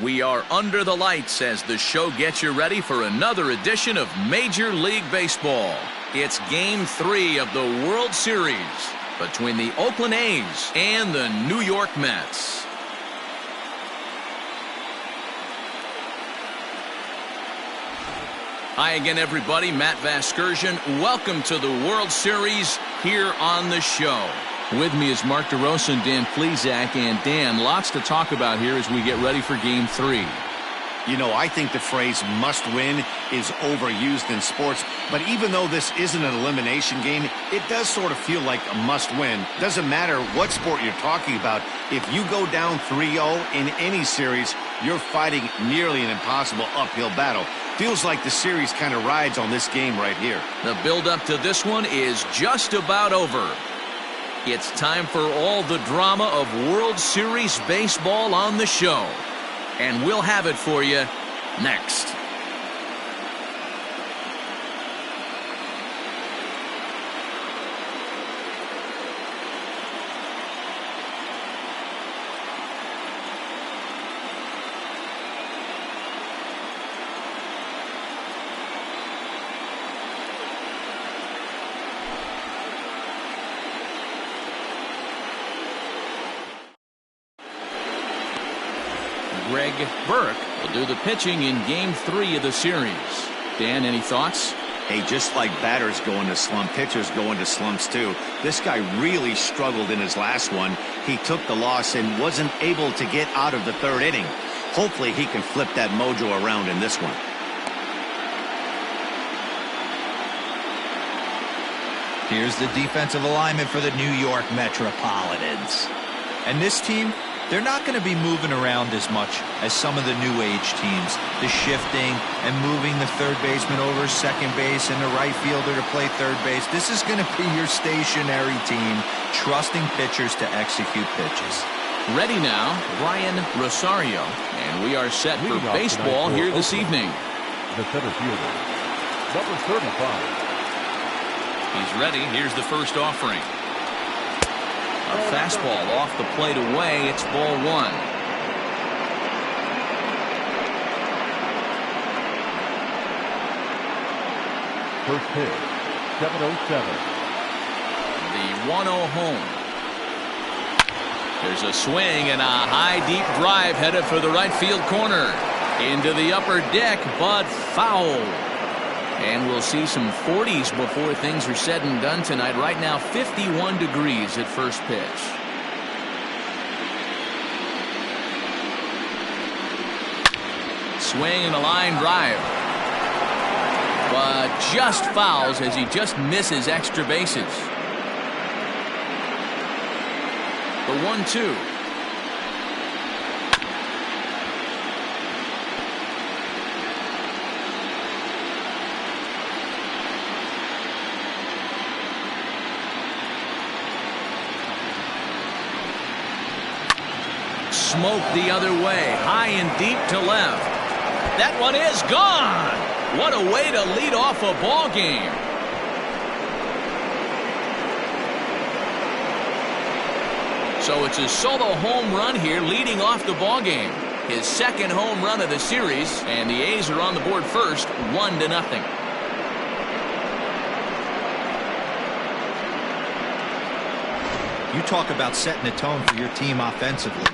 We are under the lights as the show gets you ready for another edition of Major League Baseball. It's Game 3 of the World Series between the Oakland A's and the New York Mets. Hi again, everybody. Matt Vasgersian. Welcome to the World Series here on the show. With me is Mark DeRosa and Dan Plesac. And Dan, lots to talk about here as we get ready for Game 3. You know, I think the phrase must win is overused in sports, but even though this isn't an elimination game, it does sort of feel like a must win. Doesn't matter what sport you're talking about. If you go down 3-0 in any series, you're fighting nearly an impossible uphill battle. Feels like the series kind of rides on this game right here. The build-up to this one is just about over. It's time for all the drama of World Series baseball on the show. And we'll have it for you next. Greg Burke will do the pitching in Game 3 of the series. Dan, any thoughts? Hey, just like batters go into slump, pitchers go into slumps too. This guy really struggled in his last one. He took the loss and wasn't able to get out of the third inning. Hopefully he can flip that mojo around in this one. Here's the defensive alignment for the New York Metropolitans. And this team, they're not going to be moving around as much as some of the new age teams. The shifting and moving the third baseman over second base and the right fielder to play third base. This is going to be your stationary team, trusting pitchers to execute pitches. Ready now, Ryan Rosario. And we are set for baseball here this evening. The center fielder, number 35. He's ready. Here's the first offering. A fastball off the plate away. It's ball one. First pitch, 7:07. The 1-0 home. There's a swing and a high deep drive headed for the right field corner. Into the upper deck, but foul. And we'll see some 40s before things are said and done tonight. Right now, 51 degrees at first pitch. Swing and a line drive. But just fouls as he just misses extra bases. The 1-2. Smoke the other way, high and deep to left. That one is gone. What a way to lead off a ball game. So it's a solo home run here leading off the ball game. His second home run of the series, and the A's are on the board first, 1-0. You talk about setting the tone for your team offensively.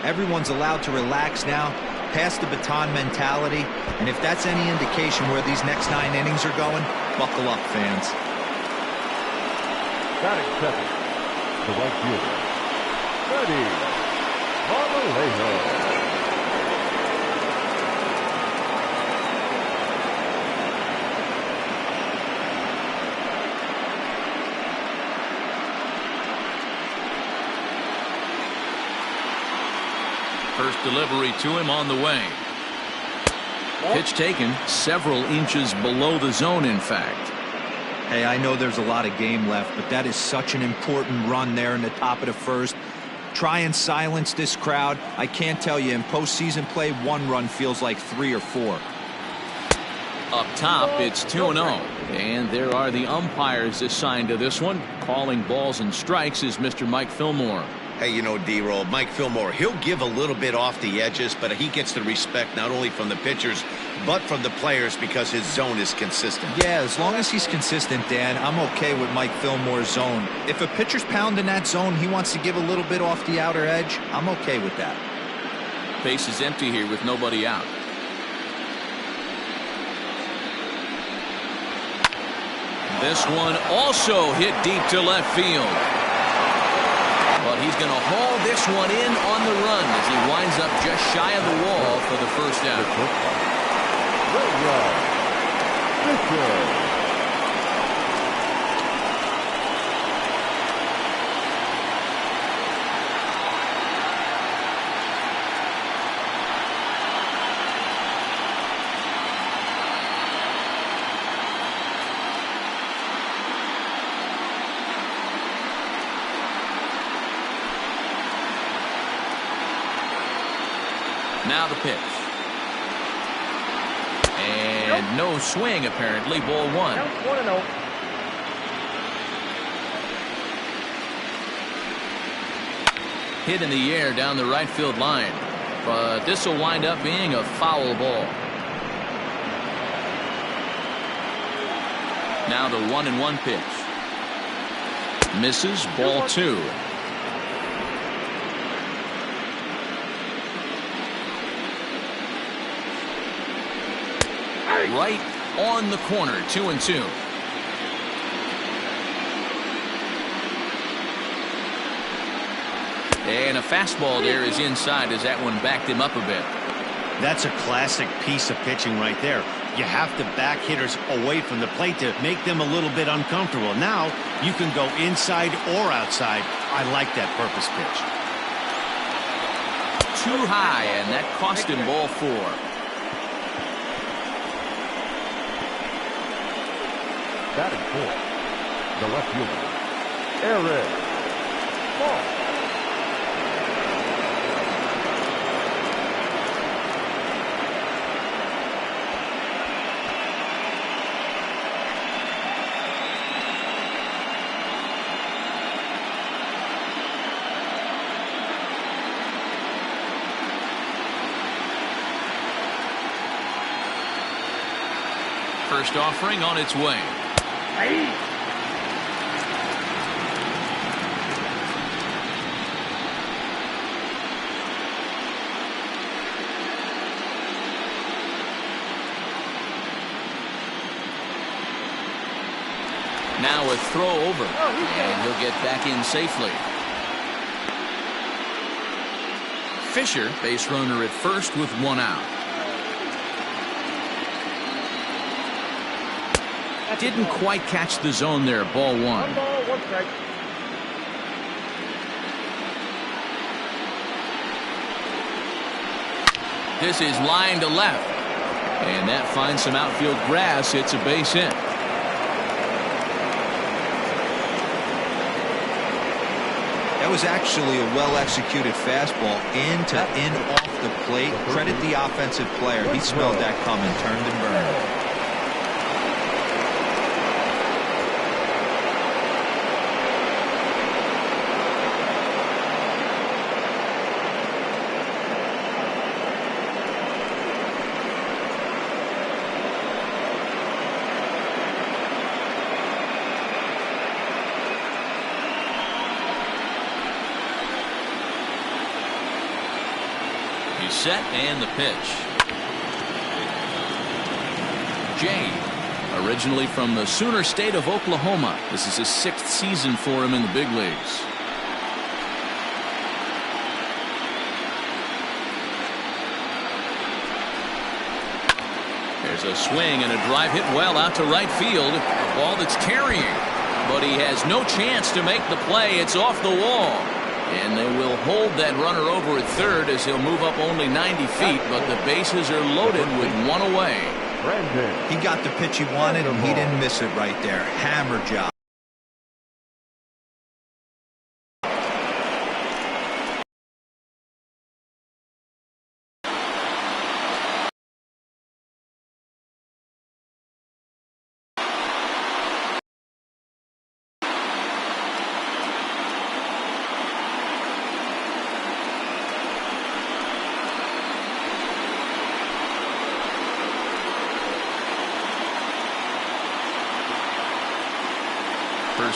Everyone's allowed to relax now, pass the baton mentality, and if that's any indication where these next 9 innings are going, buckle up, fans. Batting second, the right fielder, Freddie Marmolejo. First delivery to him on the way. Pitch taken several inches below the zone, in fact. Hey, I know there's a lot of game left, but that is such an important run there in the top of the first. Try and silence this crowd. I can't tell you, in postseason play, 1 run feels like 3 or 4. Up top, it's 2-0. And there are the umpires assigned to this one. Calling balls and strikes is Mr. Mike Fillmore. Hey, you know, D-Roll, Mike Fillmore, he'll give a little bit off the edges, but he gets the respect not only from the pitchers, but from the players because his zone is consistent. Yeah, as long as he's consistent, Dan, I'm okay with Mike Fillmore's zone. If a pitcher's pounding that zone, he wants to give a little bit off the outer edge, I'm okay with that. Base is empty here with nobody out. This one also hit deep to left field. But he's going to haul this one in on the run as he winds up just shy of the wall for the first out. Now the pitch. And no swing, apparently. Ball one. 1-0. Hit in the air down the right field line. But this will wind up being a foul ball. Now the 1-1 pitch. Misses. Ball two. Right on the corner, 2-2. And a fastball there is inside as that one backed him up a bit. That's a classic piece of pitching right there. You have to back hitters away from the plate to make them a little bit uncomfortable. Now you can go inside or outside. I like that purpose pitch. Too high, and that cost him ball four. Batting fourth, the left fielder, Aaron Ball. First offering on its way. Now a throw over, and he'll get back in safely. Fisher, base runner at first with one out. Didn't quite catch the zone there. Ball one. 1 ball, 1 strike. This is line to left, and that finds some outfield grass. It's a base hit. That was actually a well-executed fastball in off the plate. Credit the offensive player. He smelled that coming, turned and burned. Set and the pitch. Jay, originally from the Sooner State of Oklahoma. This is his 6th season for him in the big leagues. There's a swing and a drive hit well out to right field. A ball that's carrying, but he has no chance to make the play. It's off the wall. And they will hold that runner over at third as he'll move up only 90 feet, but the bases are loaded with one away. He got the pitch he wanted, and he didn't miss it right there. Hammer job.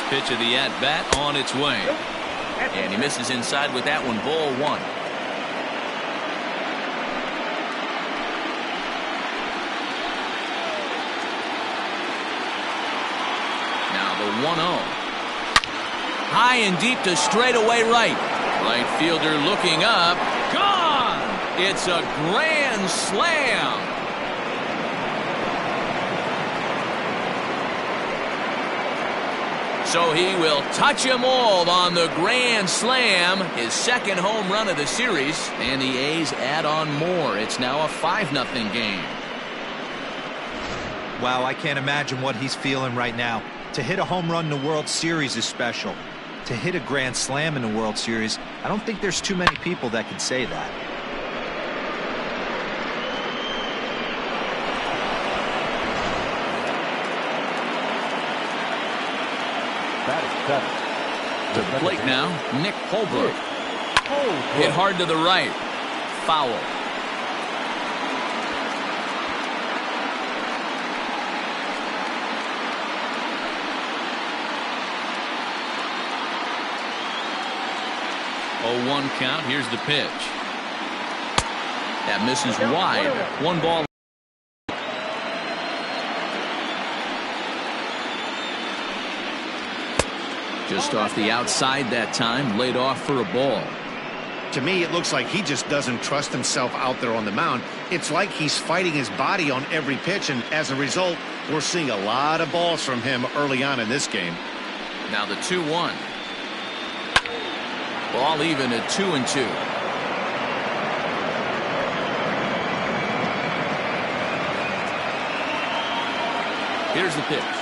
Pitch of the at-bat on its way. And he misses inside with that one. Ball one. Now the 1-0. High and deep to straightaway right. Right fielder looking up. Gone! It's a grand slam. So he will touch them all on the grand slam. His second home run of the series. And the A's add on more. It's now a 5-0 game. Wow, I can't imagine what he's feeling right now. To hit a home run in the World Series is special. To hit a grand slam in the World Series, I don't think there's too many people that can say that. To the plate now, Nick Holbrook. Hit hard to the right. Foul. Oh, 1 count. Here's the pitch. That misses wide. 1 ball. Just off the outside that time, laid off for a ball. To me, it looks like he just doesn't trust himself out there on the mound. It's like he's fighting his body on every pitch, and as a result, we're seeing a lot of balls from him early on in this game. Now the 2-1. Ball even at 2-2. Here's the pitch.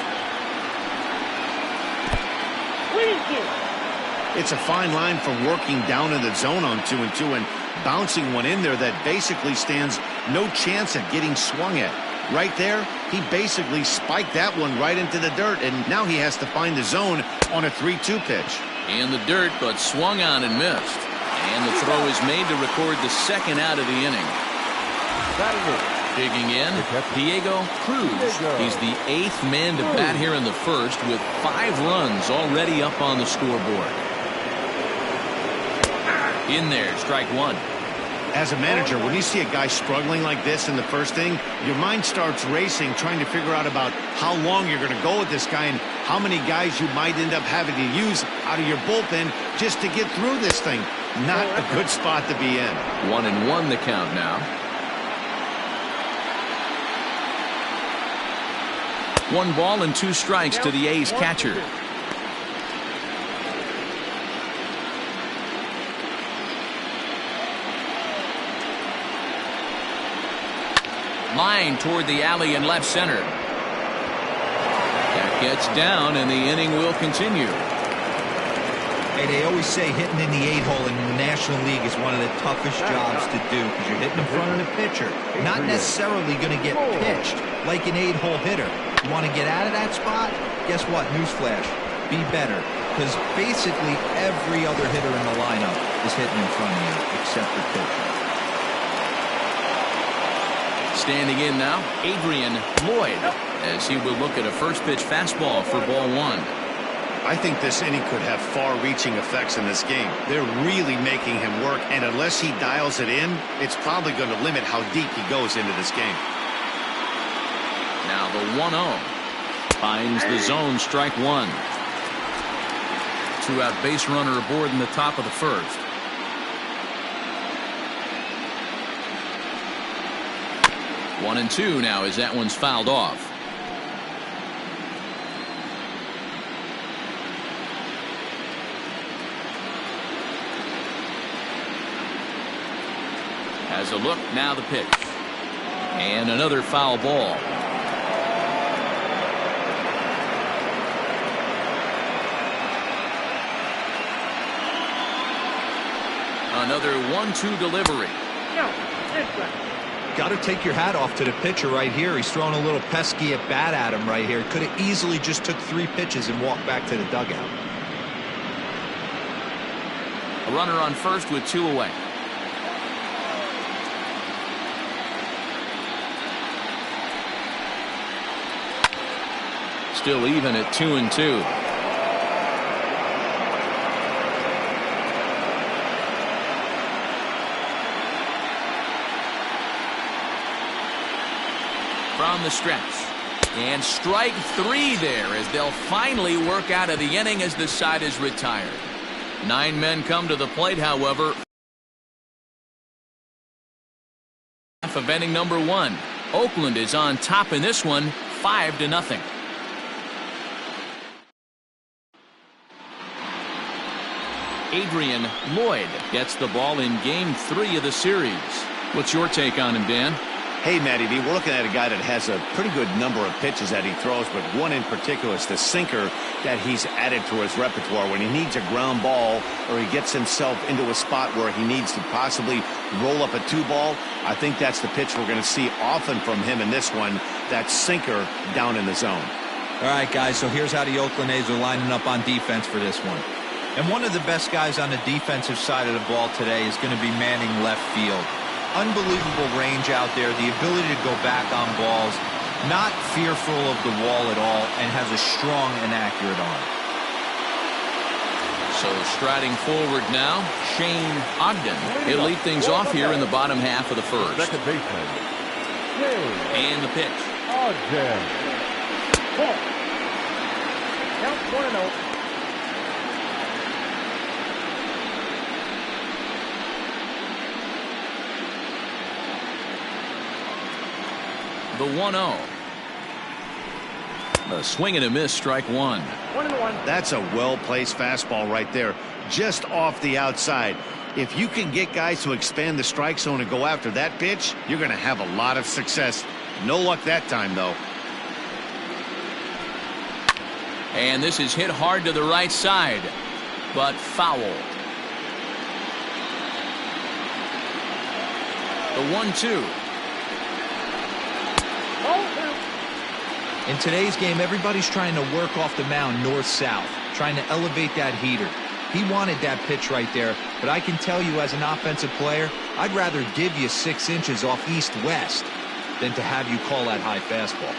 It's a fine line for working down in the zone on 2-2 and bouncing one in there that basically stands no chance at getting swung at. Right there, he basically spiked that one right into the dirt, and now he has to find the zone on a 3-2 pitch. In the dirt, but swung on and missed. And the throw is made to record the second out of the inning. Digging in, Diego Cruz. He's the 8th man to bat here in the first with 5 runs already up on the scoreboard. In there, strike 1. As a manager, when you see a guy struggling like this in the first inning, your mind starts racing, trying to figure out about how long you're going to go with this guy and how many guys you might end up having to use out of your bullpen just to get through this thing. Not a good spot to be in. 1-1 the count now. 1 ball and 2 strikes to the A's catcher. Line toward the alley in left center. That gets down, and the inning will continue. Hey, they always say hitting in the 8-hole in the National League is one of the toughest jobs to do because you're hitting in front of the pitcher. Not necessarily going to get pitched like an 8-hole hitter. You want to get out of that spot? Guess what? Newsflash. Be better. Because basically every other hitter in the lineup is hitting in front of you except the pitcher. Standing in now, Adrian Lloyd, as he will look at a first pitch fastball for ball 1. I think this inning could have far-reaching effects in this game. They're really making him work, and unless he dials it in, it's probably going to limit how deep he goes into this game. Now the 1-0 finds the zone, strike 1. 2-out base runner aboard in the top of the first. One and 2 now as that one's fouled off. Has a look, now the pitch. And another foul ball. Another 1-2 delivery. Got to take your hat off to the pitcher right here. He's throwing a little pesky at bat at him right here. Could have easily just took 3 pitches and walked back to the dugout. A runner on first with 2 away. Still even at 2-2. from the stretch. And strike 3 there as they'll finally work out of the inning as the side is retired. 9 men come to the plate, however. Half of inning number 1. Oakland is on top in this one, 5-0. Adrian Lloyd gets the ball in game 3 of the series. What's your take on him, Dan? Hey, Matty V, we're looking at a guy that has a pretty good number of pitches that he throws, but one in particular is the sinker that he's added to his repertoire. When he needs a ground ball or he gets himself into a spot where he needs to possibly roll up a 2-ball, I think that's the pitch we're going to see often from him in this one, that sinker down in the zone. All right, guys, so here's how the Oakland A's are lining up on defense for this one. And one of the best guys on the defensive side of the ball today is going to be manning left field. Unbelievable range out there, the ability to go back on balls, not fearful of the wall at all, and has a strong and accurate arm. So striding forward now, Shane Ogden. He'll lead things off here in the bottom half of the first. Second baseman. And the pitch. Ogden. Count 1-0. The 1-0. A swing and a miss, strike 1. 1-1. That's a well-placed fastball right there, just off the outside. If you can get guys to expand the strike zone and go after that pitch, you're going to have a lot of success. No luck that time, though. And this is hit hard to the right side, but foul. The 1-2. In today's game, everybody's trying to work off the mound north-south, trying to elevate that heater. He wanted that pitch right there, but I can tell you as an offensive player, I'd rather give you 6 inches off east-west than to have you call that high fastball.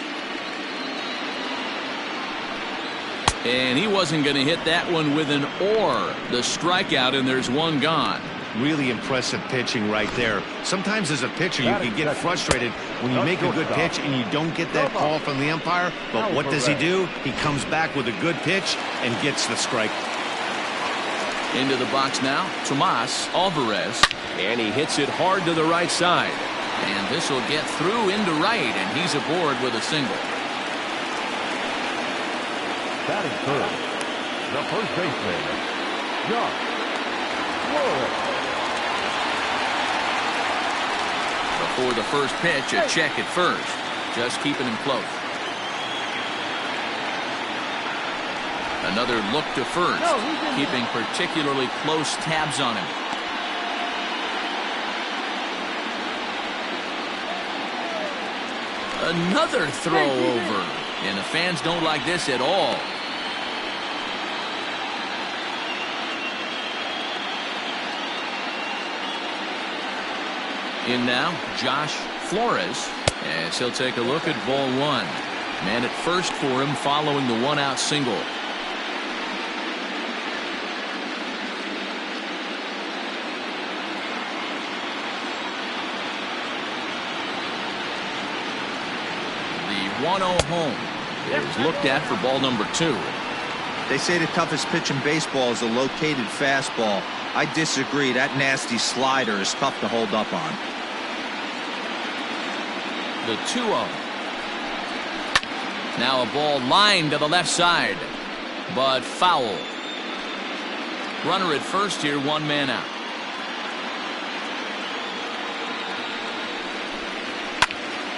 And he wasn't going to hit that one with an or. The strikeout, and there's one gone. Really impressive pitching right there. Sometimes as a pitcher you can get frustrated when you make a good pitch and you don't get that call from the umpire. But what does he do? He comes back with a good pitch and gets the strike. Into the box now, Tomas Alvarez. And he hits it hard to the right side. And this will get through into right, and he's aboard with a single. Batting third, the first baseman, Josh Flores. Before the first pitch, a check at first. Just keeping him close. Another look to first. Keeping particularly close tabs on him. Another throw over. And the fans don't like this at all. In now, Josh Flores, as he'll take a look at ball 1. Man at first for him following the 1-out single. The 1-0 home is looked at for ball number 2. They say the toughest pitch in baseball is a located fastball. I disagree. That nasty slider is tough to hold up on. The 2-0. Now a ball lined to the left side, but foul. Runner at first here, 1 man out.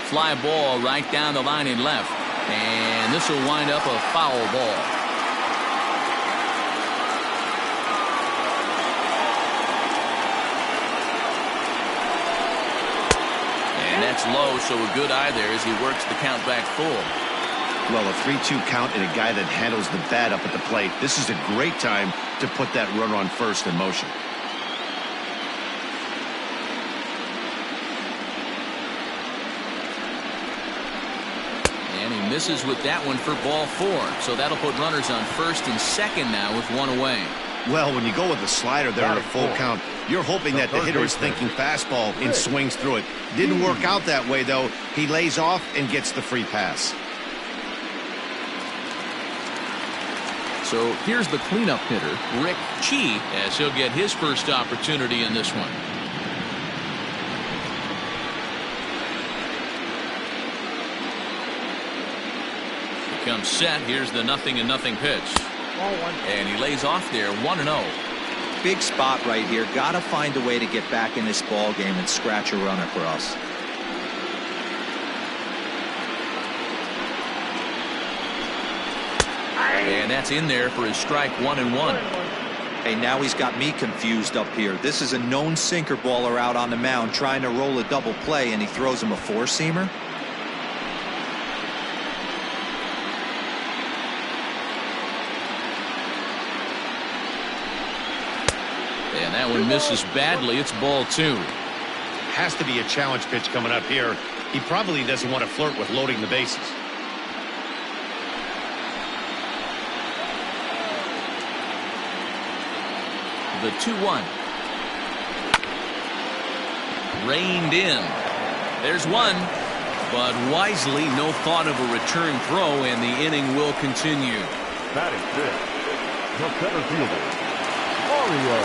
Fly ball right down the line in left, and this will wind up a foul ball. And that's low, so a good eye there as he works the count back full. Well, a 3-2 count and a guy that handles the bat up at the plate. This is a great time to put that runner on first in motion. And he misses with that one for ball 4. So that'll put runners on first and second now with 1 away. Well, when you go with a slider there at a full count, you're hoping that the hitter is thinking fastball and swings through it. Didn't work out that way, though. He lays off and gets the free pass. So here's the cleanup hitter, Rick Chi, as he'll get his first opportunity in this one. He comes set. Here's the 0-0 pitch. And he lays off there, 1-0. Big spot right here. Got to find a way to get back in this ball game and scratch a run across. And that's in there for his strike, 1-1. Hey, now he's got me confused up here. This is a known sinker baller out on the mound trying to roll a double play, and he throws him a four-seamer. And that one misses badly. It's ball 2. Has to be a challenge pitch coming up here. He probably doesn't want to flirt with loading the bases. The 2-1. Reined in. There's one. But wisely, no thought of a return throw, and the inning will continue. Batting fifth, the center fielder, Mario.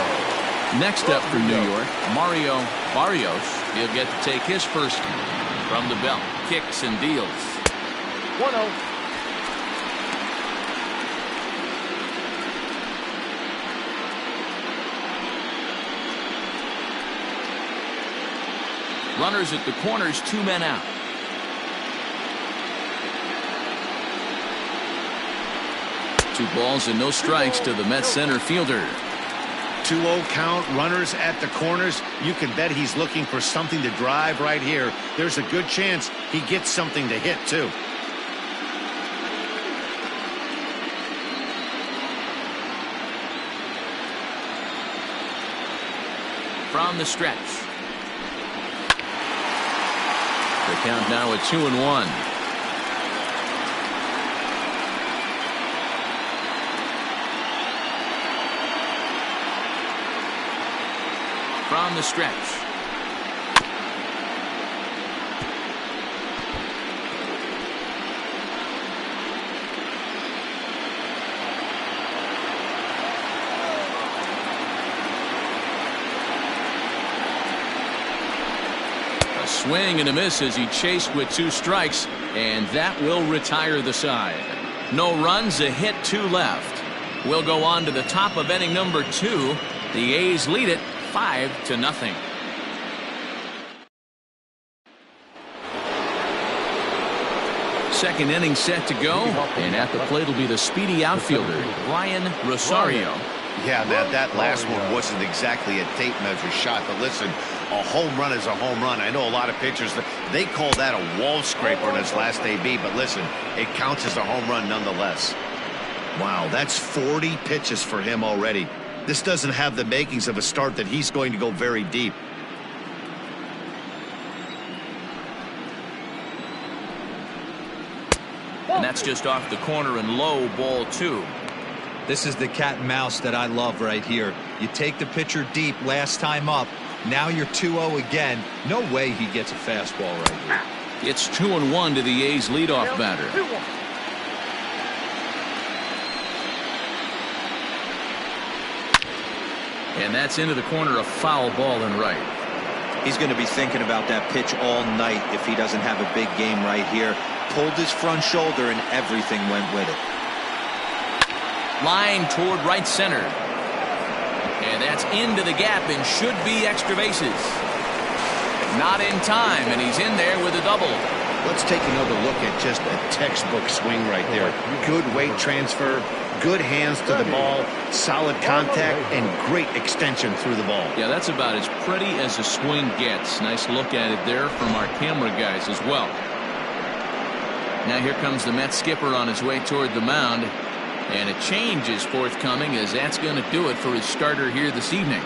Next up for New York, Mario Barrios. He'll get to take his first from the belt. Kicks and deals. 1-0. Runners at the corners, 2 men out. Two balls and no strikes to the Mets center fielder. 2-0 count, runners at the corners. You can bet he's looking for something to drive right here. There's a good chance he gets something to hit, too. From the stretch. The count now at 2-1. From the stretch. A swing and a miss as he chased with 2 strikes, and that will retire the side. No runs, a hit, 2 left. We'll go on to the top of inning number 2. The A's lead it 5-0. Second inning set to go, and at the plate will be the speedy outfielder, Ryan Rosario. Yeah, that last one wasn't exactly a tape measure shot, but listen, a home run is a home run. I know a lot of pitchers, they call that a wall scraper in his last AB, but listen, it counts as a home run nonetheless. Wow, that's 40 pitches for him already. This doesn't have the makings of a start that he's going to go very deep. And that's just off the corner and low, ball 2. This is the cat and mouse that I love right here. You take the pitcher deep last time up. Now you're 2-0 again. No way he gets a fastball right here. It's 2-1 to the A's leadoff batter. And that's into the corner, a foul ball and right. He's going to be thinking about that pitch all night if he doesn't have a big game right here. Pulled his front shoulder and everything went with it. Line toward right center. And that's into the gap and should be extra bases. Not in time, and he's in there with a double. Let's take another look at just a textbook swing right there. Good weight transfer, good hands to the ball, solid contact, and great extension through the ball. Yeah, that's about as pretty as a swing gets. Nice look at it there from our camera guys as well. Now here comes the Mets skipper on his way toward the mound. And a change is forthcoming, as that's going to do it for his starter here this evening.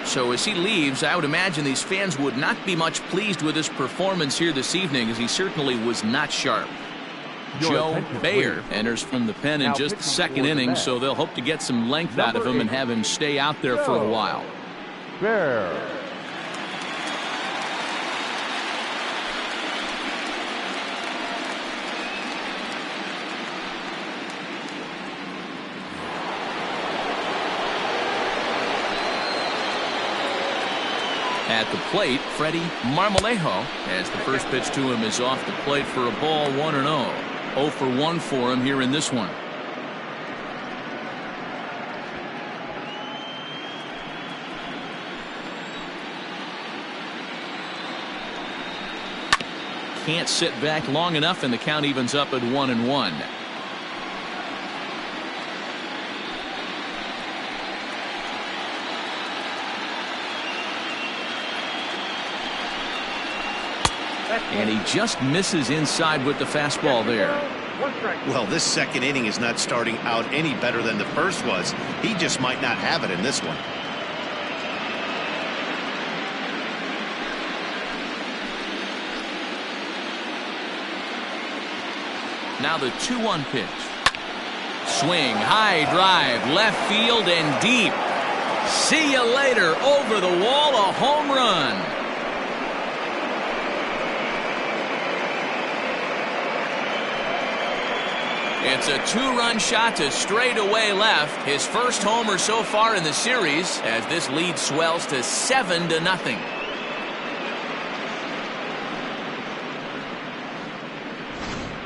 So as he leaves, I would imagine these fans would not be much pleased with his performance here this evening, as he certainly was not sharp. Joe Bayer enters from the pen in just the second inning, so they'll hope to get some length out of him and have him stay out there for a while. Fair. At the plate, Freddie Marmolejo, as the first pitch to him is off the plate for a ball, 1-0. 0 for 1 for him here in this one. Can't sit back long enough, and the count evens up at 1-1. And he just misses inside with the fastball there. Well, this second inning is not starting out any better than the first was. He just might not have it in this one. Now the 2-1 pitch. Swing, high drive, left field and deep. See you later. Over the wall, a home run. It's a 2-run shot to straightaway left. His first homer so far in the series as this lead swells to 7-0.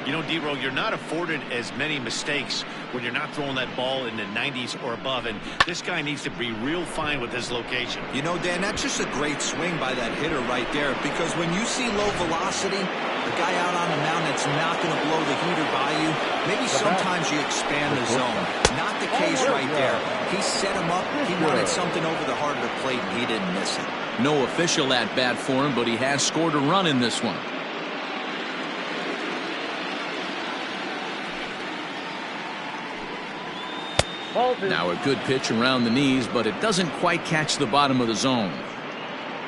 You know, D-Row, you're not afforded as many mistakes when you're not throwing that ball in the 90s or above, and this guy needs to be real fine with his location. You know, Dan, that's just a great swing by that hitter right there, because when you see low velocity, a guy out on the mound that's not going to blow the heater by you, maybe sometimes you expand the zone. Not the case right there. He set him up. He wanted something over the heart of the plate, and he didn't miss it. No official at bat for him, but he has scored a run in this one. Now a good pitch around the knees, but it doesn't quite catch the bottom of the zone.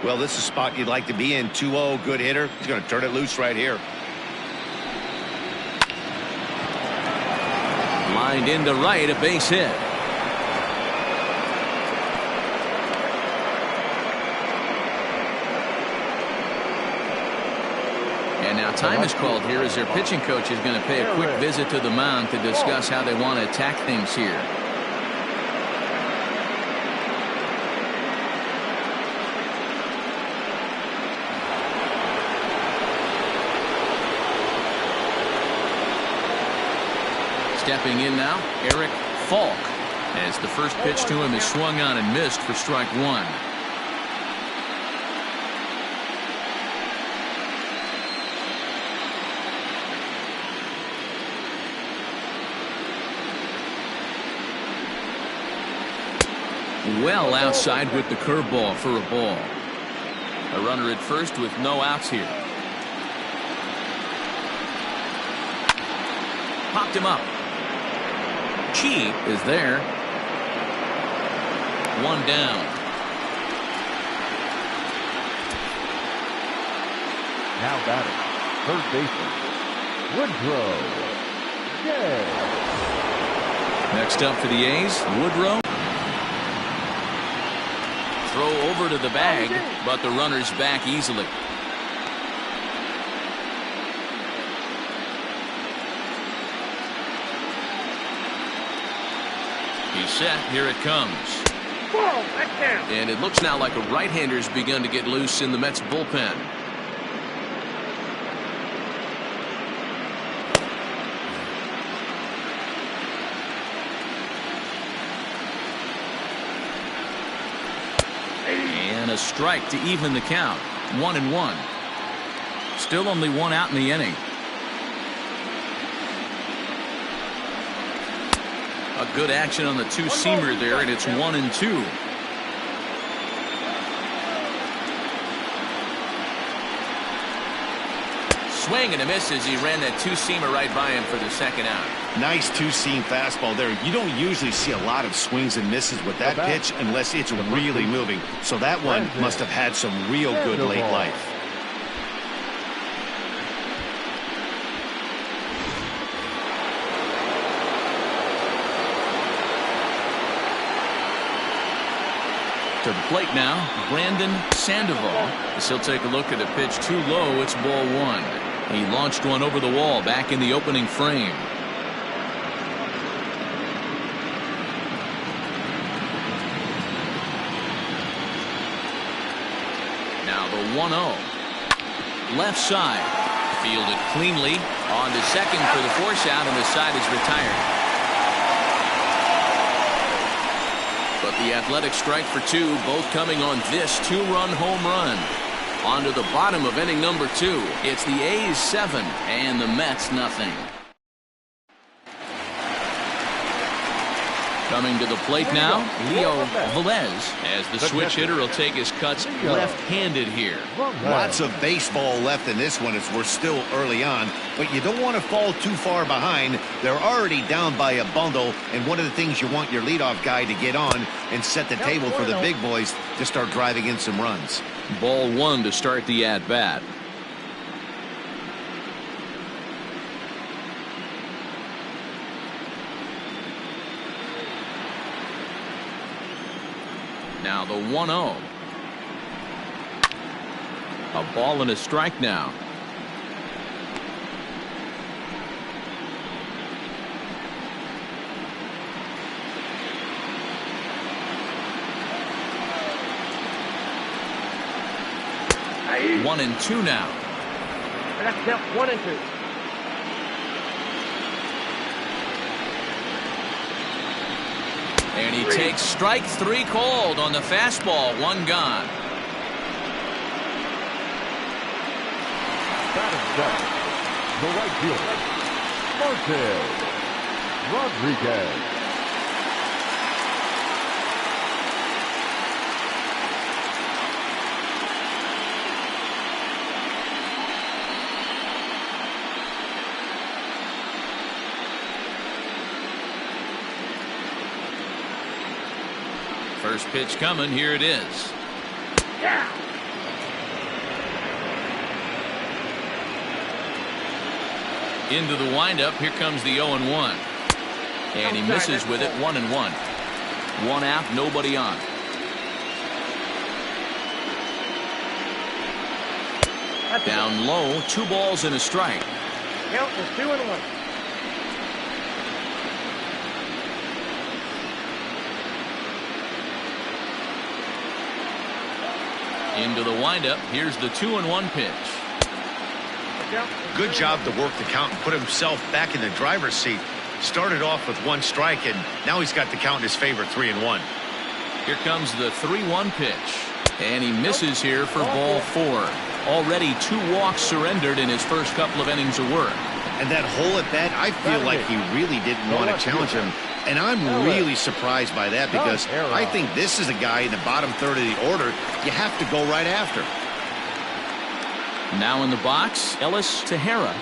Well, this is a spot you'd like to be in. 2-0, good hitter. He's going to turn it loose right here. Lined into right, a base hit. And now time is called here as their pitching coach is going to pay a quick visit to the mound to discuss how they want to attack things here. Stepping in now, Eric Falk, as the first pitch to him is swung on and missed for strike one. Well outside with the curveball for a ball. A runner at first with no outs here. Popped him up. Chi is there. One down. Now batting, third baseman, Woodrow. Yay. Next up for the A's, Woodrow. Throw over to the bag, but the runner's back easily. He's set. Here it comes. And it looks now like a right-hander's begun to get loose in the Mets bullpen. And a strike to even the count. 1-1. Still only one out in the inning. A good action on the two-seamer there, and it's 1-2. Swing and a miss as he ran that two-seamer right by him for the second out. Nice two-seam fastball there. You don't usually see a lot of swings and misses with that pitch unless it's really moving. So that one must have had some real good late life. To the plate now, Brandon Sandoval. As he'll take a look at a pitch too low. It's ball one. He launched one over the wall back in the opening frame. Now the 1-0. Left side. Fielded cleanly. On to second for the force out, and the side is retired. But the Athletics strike for two, both coming on this two-run home run. On to the bottom of inning number 2. It's the A's 7 and the Mets nothing. Coming to the plate now, Leo Velez, as the switch hitter will take his cuts left-handed here. Lots of baseball left in this one as we're still early on, but you don't want to fall too far behind. They're already down by a bundle, and one of the things you want your leadoff guy to get on and set the table for the big boys to start driving in some runs. Ball one to start the at-bat. Now the 1-0. A ball and a strike now. Aye. 1-2 now. And that's count 1-2. And he takes strike 3 called on the fastball. 1 gone. Batting down, the right fielder, Martin Rodriguez. First pitch coming. Here it is. Yeah. Into the windup. Here comes the 0-1. And he misses with it. 1-1. 1 out, nobody on. Down low, 2 balls and a strike. Count is 2-1. Into the windup. Here's the 2-1 pitch. Good job to work the count and put himself back in the driver's seat. Started off with 1 strike, and now he's got the count in his favor, 3-1. Here comes the 3-1 pitch. And he misses here for ball 4. Already 2 walks surrendered in his first couple of innings of work. And that hole at bat, I feel like he really didn't want to challenge him. And I'm really surprised by that, because I think this is a guy in the bottom third of the order you have to go right after. Now in the box, Ellis Tejera.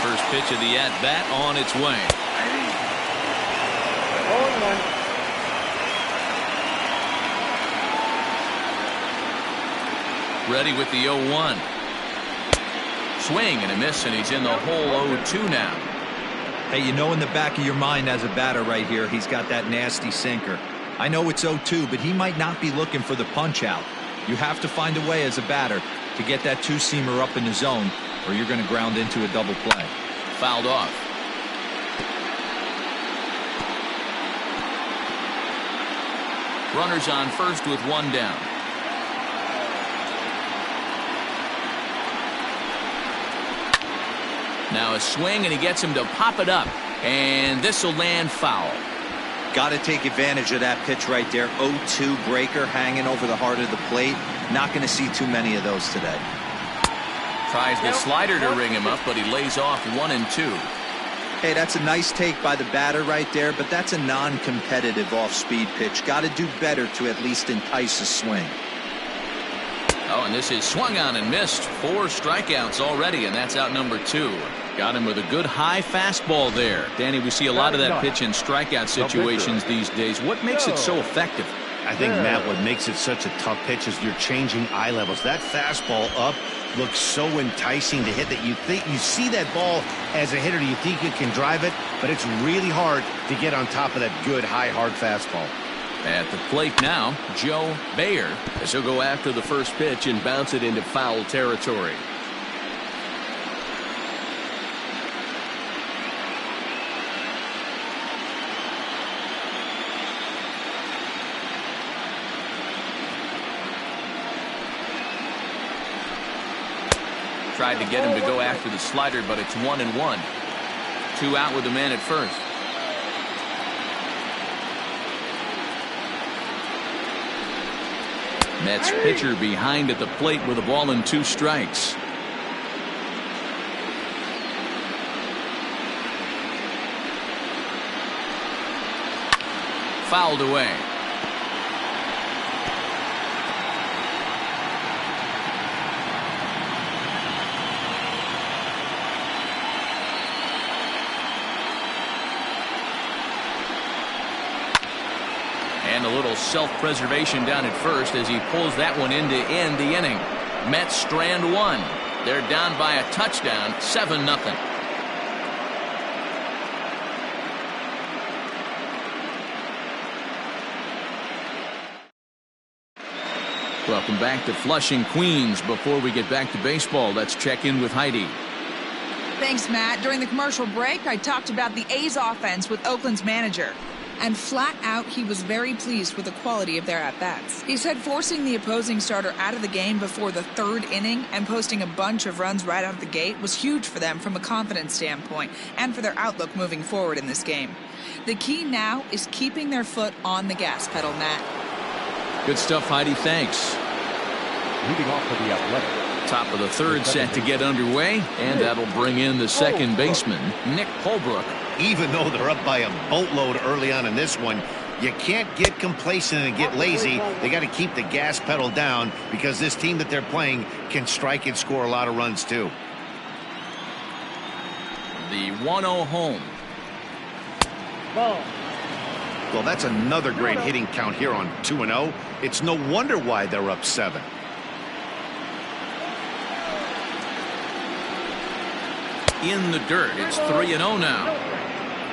First pitch of the at-bat on its way. 0-1. Ready with the 0-1. Swing and a miss, and he's in the hole. 0-2 now. Hey, you know in the back of your mind as a batter right here, he's got that nasty sinker. I know it's 0-2, but he might not be looking for the punch out. You have to find a way as a batter to get that 2-seamer up in the zone, or you're going to ground into a double play. Fouled off. Runners on first with 1 down. Now a swing, and he gets him to pop it up, and this will land foul. Got to take advantage of that pitch right there. 0-2 breaker hanging over the heart of the plate. Not going to see too many of those today. Tries the slider to ring him up, but he lays off 1-2. Hey, that's a nice take by the batter right there, but that's a non-competitive off-speed pitch. Got to do better to at least entice a swing. Oh, and this is swung on and missed. 4 strikeouts already, and that's out number 2. Got him with a good high fastball there. Danny, we see a lot of that pitch in strikeout situations these days. What makes it so effective? I think, Matt, what makes it such a tough pitch is you're changing eye levels. That fastball up looks so enticing to hit that you see that ball as a hitter, you think you can drive it, but it's really hard to get on top of that good, high, hard fastball. At the plate now, Joe Bayer, as he'll go after the first pitch and bounce it into foul territory. Tried to get him to go after the slider, but it's 1-1. 2 out with the man at first. Mets pitcher behind at the plate with a ball and 2 strikes. Fouled away. And a little self-preservation down at first as he pulls that one in to end the inning. Mets strand 1. They're down by a touchdown, 7-0. Welcome back to Flushing, Queens. Before we get back to baseball, let's check in with Heidi. Thanks, Matt. During the commercial break, I talked about the A's offense with Oakland's manager. And flat out, he was very pleased with the quality of their at-bats. He said forcing the opposing starter out of the game before the 3rd inning and posting a bunch of runs right out of the gate was huge for them from a confidence standpoint and for their outlook moving forward in this game. The key now is keeping their foot on the gas pedal, Matt. Good stuff, Heidi. Thanks. Leading off for the Athletics. Top of the 3rd set to get underway, and that'll bring in the second baseman, Nick Holbrook. Even though they're up by a boatload early on in this one, you can't get complacent and get lazy. They got to keep the gas pedal down because this team that they're playing can strike and score a lot of runs too. The 1-0 home. Ball. Well, that's another great hitting count here on 2-0. It's no wonder why they're up 7. In the dirt. It's 3-0 now.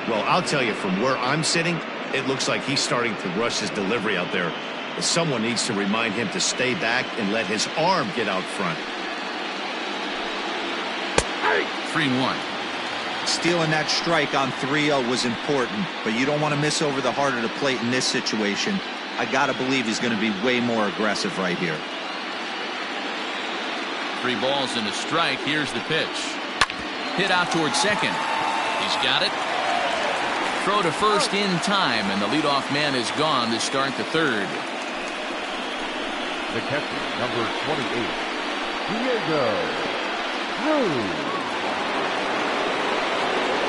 Well, I'll tell you, from where I'm sitting, it looks like he's starting to rush his delivery out there. Someone needs to remind him to stay back and let his arm get out front. 3-1. Stealing that strike on 3-0 was important, but you don't want to miss over the heart of the plate in this situation. I got to believe he's going to be way more aggressive right here. 3 balls and a strike. Here's the pitch. Hit out towards second. He's got it. Throw to first in time, and the leadoff man is gone to start the 3rd. The catcher, number 28, Diego Cruz.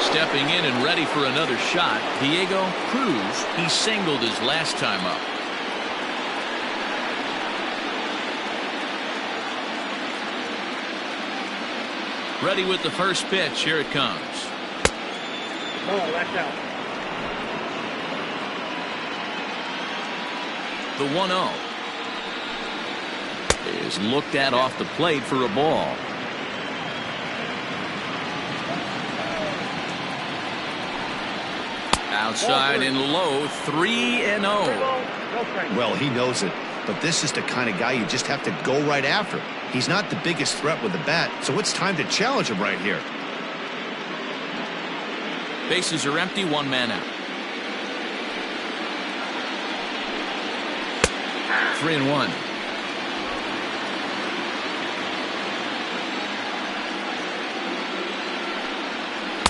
Stepping in and ready for another shot, Diego Cruz. He singled his last time up. Ready with the first pitch. Here it comes. Ball, that's out. The 1-0 is looked at off the plate for a ball. Outside and low, 3-0. Well, he knows it, but this is the kind of guy you just have to go right after. He's not the biggest threat with the bat, so it's time to challenge him right here. Bases are empty, 1 man out. 3-1.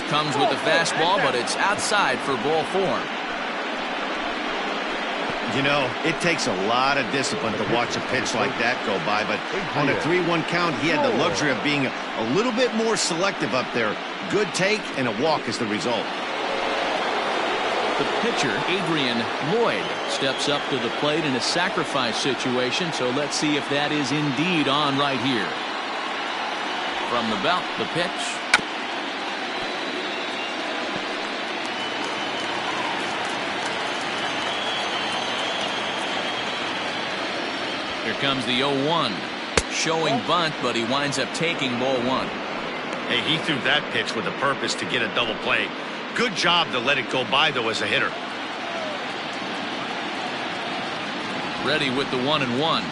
Comes with the fastball, but it's outside for ball 4. You know, it takes a lot of discipline to watch a pitch like that go by, but on a 3-1 count, he had the luxury of being a little bit more selective up there. Good take and a walk is the result. The pitcher, Adrian Lloyd, steps up to the plate in a sacrifice situation, so let's see if that is indeed on right here. From the belt, the pitch. comes the 0-1. Showing bunt, but he winds up taking ball one. Hey, he threw that pitch with a purpose to get a double play. Good job to let it go by, though, as a hitter. Ready with the 1-1.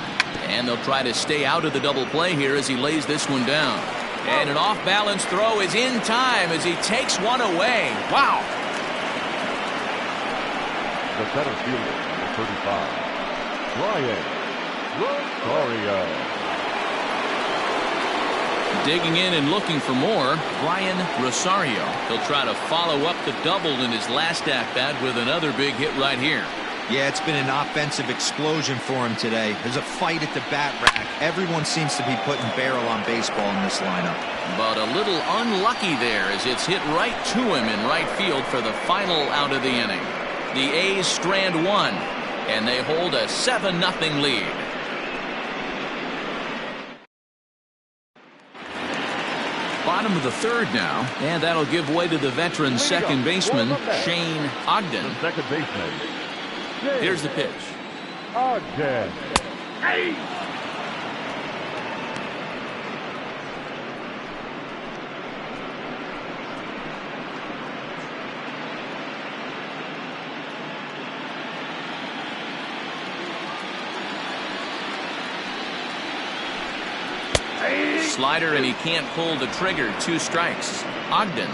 And they'll try to stay out of the double play here as he lays this one down. And an off-balance throw is in time as he takes one away. Wow. The center fielder, number 35, Brian Rosario. Digging in and looking for more, Brian Rosario. He'll try to follow up the double in his last at-bat with another big hit right here. Yeah, it's been an offensive explosion for him today. There's a fight at the bat rack. Everyone seems to be putting barrel on baseball in this lineup. But a little unlucky there as it's hit right to him in right field for the final out of the inning. The A's strand one, and they hold a 7-0 lead. Bottom of the third now, and that'll give way to the veteran second baseman, Shane Ogden. The second baseman. Here's the pitch. Ogden. Hey! Slider, and he can't pull the trigger. 2 strikes. Ogden,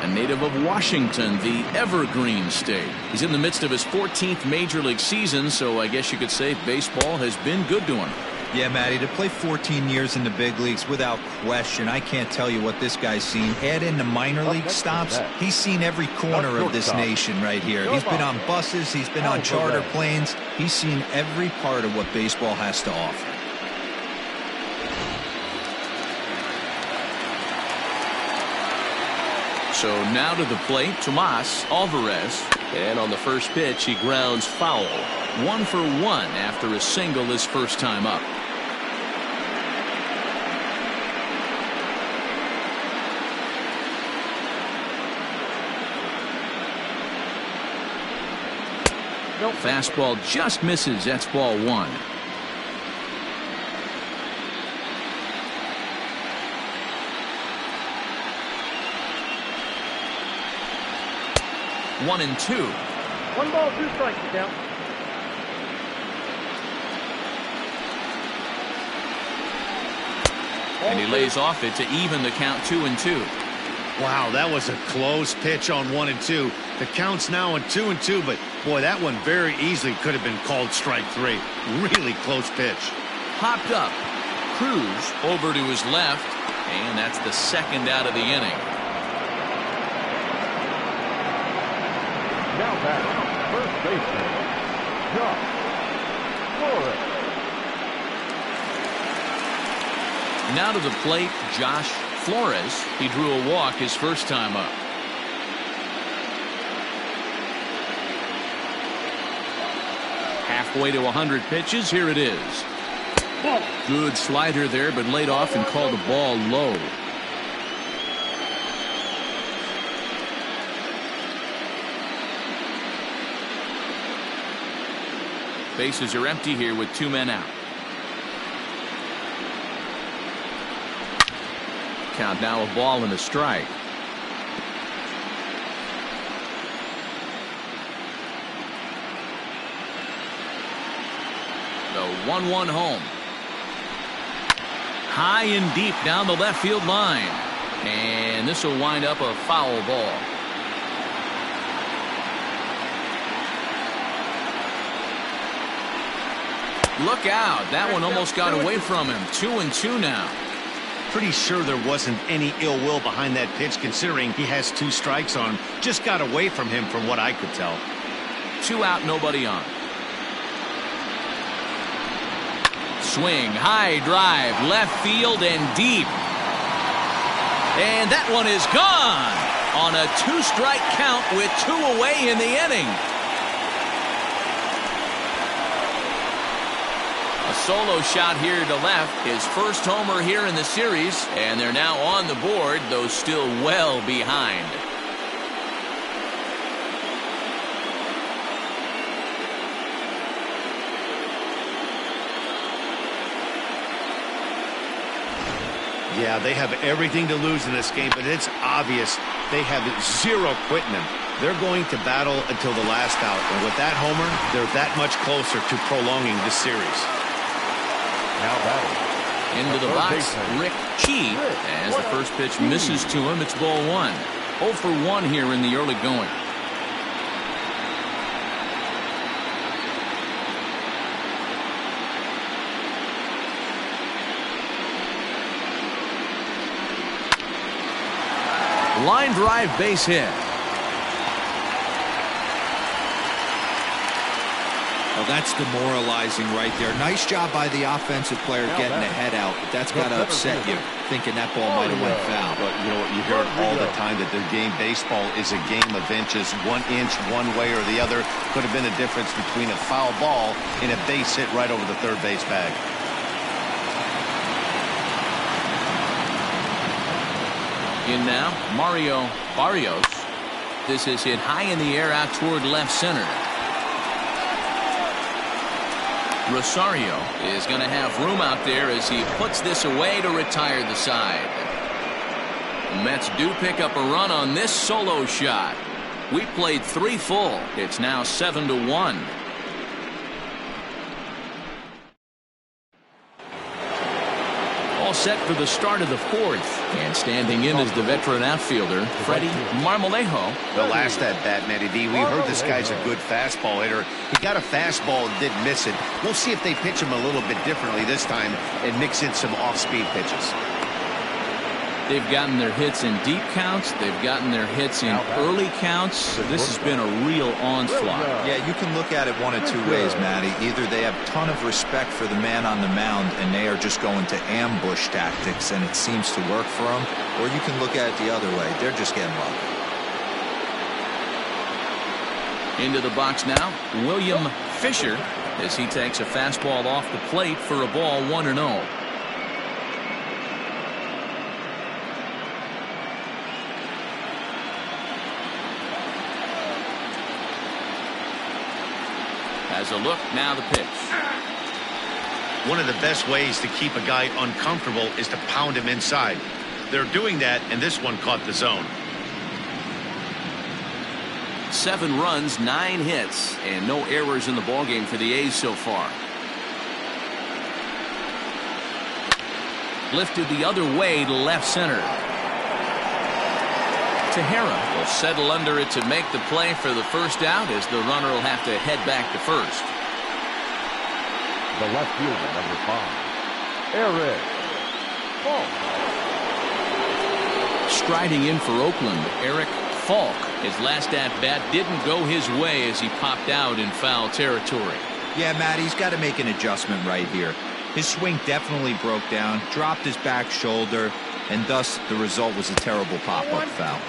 a native of Washington, the Evergreen State. He's in the midst of his 14th Major League season, so I guess you could say baseball has been good to him. Yeah, Matty, to play 14 years in the big leagues without question, I can't tell you what this guy's seen. Add in the minor league stops, he's seen every corner of this nation right here. He's been on buses, he's been on charter planes. He's seen every part of what baseball has to offer. So now to the plate, Tomas Alvarez. And on the first pitch, he grounds foul. 1 for 1 after a single his first time up. Fastball just misses. That's ball 1. One and 2. 1 ball, 2 strikes, count. And he lays off it to even the count 2-2. Wow, that was a close pitch on 1 and 2. The count's now on 2 and 2, but boy, that one very easily could have been called strike 3. Really close pitch. Popped up. Cruz over to his left, and that's the second out of the inning. Now back, first baseman, Josh Flores. Now to the plate, Josh Flores. He drew a walk his first time up. Halfway to 100 pitches. Here it is. Good slider there, but laid off and called the ball low. Bases are empty here with 2 men out. Count now a ball and a strike. The 1-1 home. High and deep down the left field line. And this will wind up a foul ball. Look out. That one almost got away from him. 2-2 now. Pretty sure there wasn't any ill will behind that pitch, considering he has 2 strikes on him. Just got away from him from what I could tell. 2 out, nobody on. Swing, high drive, left field and deep. And that one is gone on a 2-strike count with 2 away in the inning. A solo shot here to left, his first homer here in the series, and they're now on the board, though still well behind. Yeah, they have everything to lose in this game, but it's obvious they have zero quitting them. They're going to battle until the last out, and with that homer, they're that much closer to prolonging this series. Now batting. Into the box, Rick Chi, as the first pitch misses to him. It's ball 1. 0 for 1 here in the early going. Line drive base hit. Well, that's demoralizing right there. Nice job by the offensive player getting the head out, but that's got to upset you, thinking that ball might have went foul. But you know what, you hear it all the time that the game baseball is a game of inches. 1 inch one way or the other could have been a difference between a foul ball and a base hit right over the third base bag. In now, Mario Barrios. This is hit high in the air out toward left center. Rosario is going to have room out there as he puts this away to retire the side. The Mets do pick up a run on this solo shot. We played 3 full. It's now 7-1. All set for the start of the 4th. And standing in is the veteran outfielder, Freddie Marmolejo. The last at bat, Matty D, we heard this guy's a good fastball hitter. He got a fastball and didn't miss it. We'll see if they pitch him a little bit differently this time and mix in some off-speed pitches. They've gotten their hits in deep counts. They've gotten their hits in early counts. This has been a real onslaught. Yeah, you can look at it one of 2 ways, Matty. Either they have a ton of respect for the man on the mound and they are just going to ambush tactics and it seems to work for them, or you can look at it the other way. They're just getting lucky. Into the box now, William Fisher, as he takes a fastball off the plate for a ball 1-0. As a look, now the pitch. One of the best ways to keep a guy uncomfortable is to pound him inside. They're doing that, and this one caught the zone. 7 runs, 9 hits, and no errors in the ballgame for the A's so far. Lifted the other way to left center. Tejera will settle under it to make the play for the first out, as the runner will have to head back to first. The left fielder, number 5, Eric Falk. Striding in for Oakland, Eric Falk. His last at-bat didn't go his way as he popped out in foul territory. Yeah, Matt, he's got to make an adjustment right here. His swing definitely broke down, dropped his back shoulder, and thus the result was a terrible pop-up foul.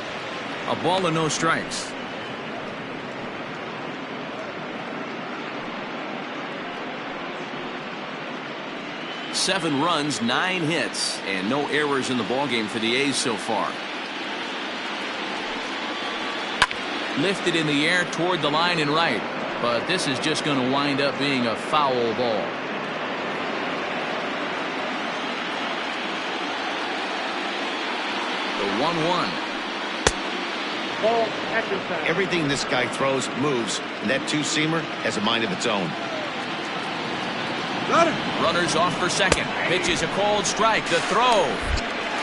A ball and no strikes. Seven runs, 9 hits, and no errors in the ballgame for the A's so far. Lifted in the air toward the line and right, but this is just going to wind up being a foul ball. The 1-1. Ball, action time. Everything this guy throws moves, and that two-seamer has a mind of its own. Got it. Runners off for second. Pitches a cold strike. The throw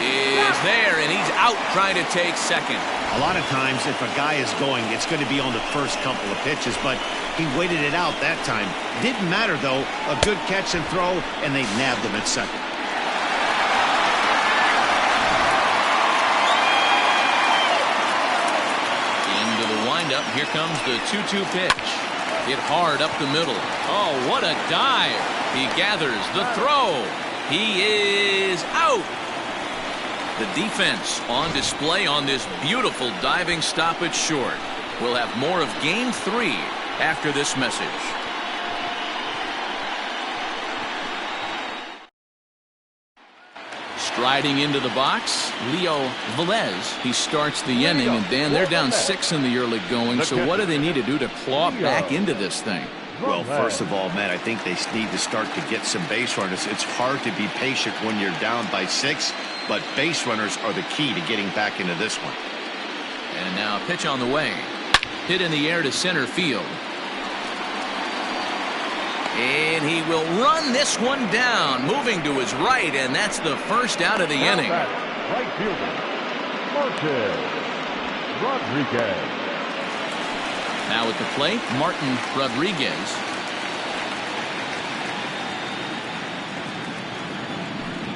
is there, and he's out trying to take second. A lot of times, if a guy is going, it's going to be on the first couple of pitches, but he waited it out that time. Didn't matter, though. A good catch and throw, and they nabbed him at second. Into the windup. Here comes the 2-2 pitch. Hit hard up the middle. Oh, what a dive. He gathers the throw. He is out. The defense on display on this beautiful diving stoppage short. We'll have more of Game 3 after this message. Striding into the box, Leo Velez. He starts the inning, and Dan, they're down 6 in the early going. So what do they need to do to claw back into this thing? Well, first of all, Matt, I think they need to start to get some base runners. It's hard to be patient when you're down by 6, but base runners are the key to getting back into this one. And now a pitch on the way. Hit in the air to center field. And he will run this one down, moving to his right, and that's the first out of the inning. Right fielder, Martin Rodriguez. Now at the plate, Martin Rodriguez.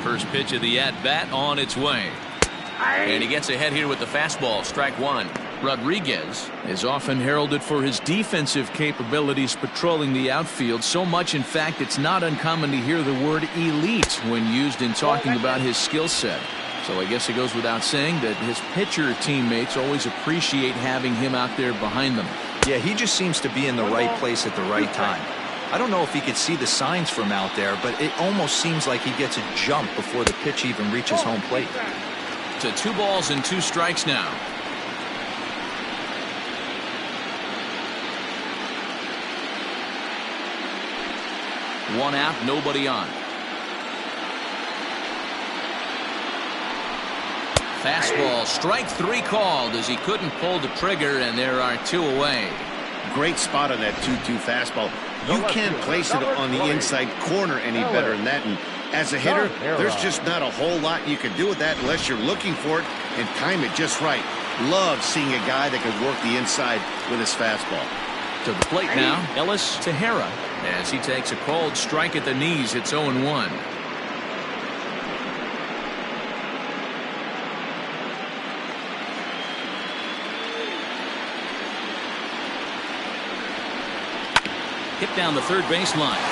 First pitch of the at-bat on its way. And he gets ahead here with the fastball, strike one. Rodriguez is often heralded for his defensive capabilities patrolling the outfield. So much, in fact, it's not uncommon to hear the word elite when used in talking about his skill set. So I guess it goes without saying that his pitcher teammates always appreciate having him out there behind them. Yeah, he just seems to be in the right place at the right time. I don't know if he could see the signs from out there, but it almost seems like he gets a jump before the pitch even reaches home plate. To 2 balls and 2 strikes now. One out, nobody on. Fastball, strike 3 called as he couldn't pull the trigger, and there are 2 away. Great spot on that 2-2 fastball. You can't place it on the inside corner any better than that. And as a hitter, there's just not a whole lot you can do with that unless you're looking for it and time it just right. Love seeing a guy that can work the inside with his fastball. To the plate now, Ellis Tejera, as he takes a cold strike at the knees. It's 0-1. Hit down the third baseline.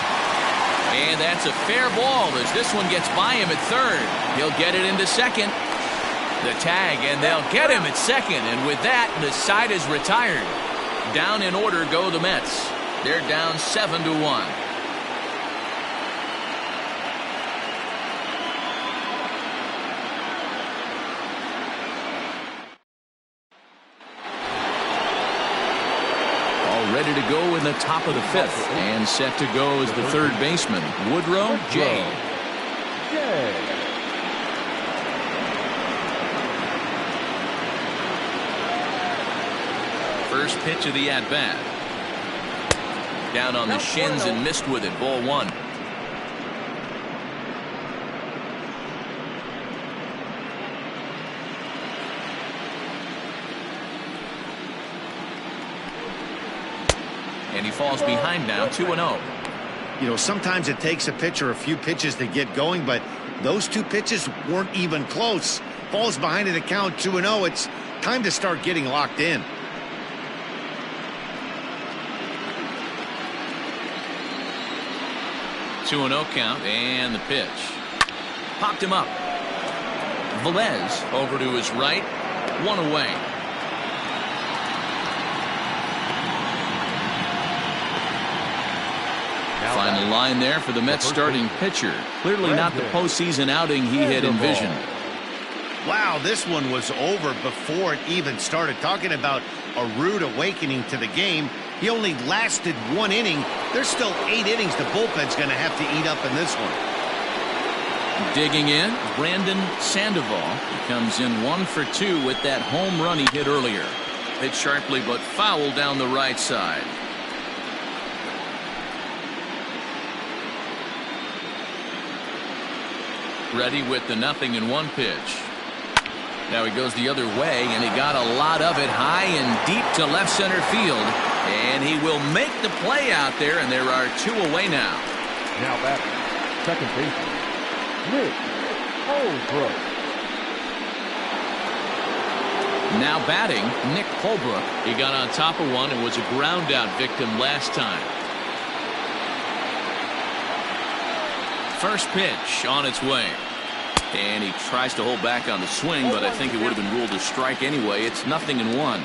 And that's a fair ball as this one gets by him at third. He'll get it into second. The tag, and they'll get him at second. And with that, the side is retired. Down in order go the Mets. They're down 7-1. Ready to go in the top of the 5th, and set to go is the third baseman, Woodrow J. First pitch of the at-bat. Down on the shins and missed with it, ball 1. And he falls behind now, 2-0. You know, sometimes it takes a pitcher a few pitches to get going, but those 2 pitches weren't even close. Falls behind in the count, 2-0. It's time to start getting locked in. Two 2-0 count, and the pitch. Popped him up. Velez over to his right, 1 away. Final line there for the Mets starting pitcher. Clearly not the postseason outing he had envisioned. Wow, this one was over before it even started. Talking about a rude awakening to the game. He only lasted 1 inning. There's still 8 innings the bullpen's going to have to eat up in this one. Digging in, Brandon Sandoval. He comes in 1 for 2 with that home run he hit earlier. Hit sharply but foul down the right side. Ready with the 0-1 pitch. Now he goes the other way, and he got a lot of it high and deep to left center field. And he will make the play out there, and there are 2 away now. Now back, second baseman, Nick Holbrook. Now batting, Nick Holbrook. He got on top of one and was a ground out victim last time. First pitch on its way. And he tries to hold back on the swing, but I think it would have been ruled a strike anyway. It's 0-1.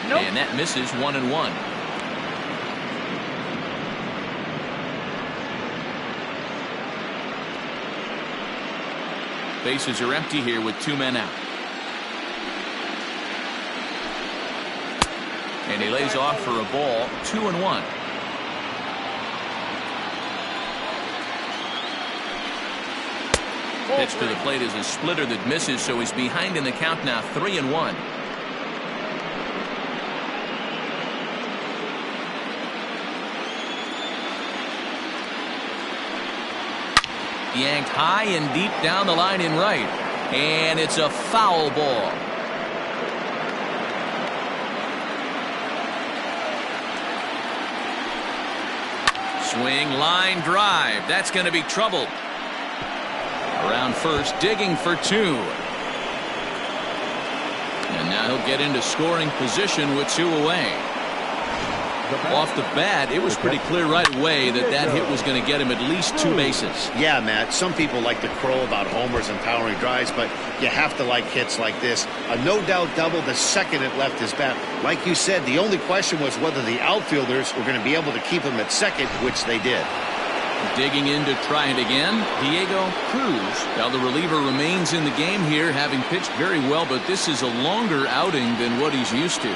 Nope. And that misses 1-1. Bases are empty here with 2 men out. And he lays off for a ball, 2-1. Pitch to the plate is a splitter that misses, so he's behind in the count now, 3-1. Yanked high and deep down the line in right, and it's a foul ball. Swing, line drive. That's going to be trouble. Around first, digging for 2. And now he'll get into scoring position with 2 away. Off the bat, it was pretty clear right away that hit was going to get him at least 2 bases. Yeah, Matt, some people like to crow about homers and powering drives, but you have to like hits like this. A no-doubt double the second it left his bat. Like you said, the only question was whether the outfielders were going to be able to keep him at second, which they did. Digging in to try it again, Diego Cruz. Now the reliever remains in the game here, having pitched very well, but this is a longer outing than what he's used to.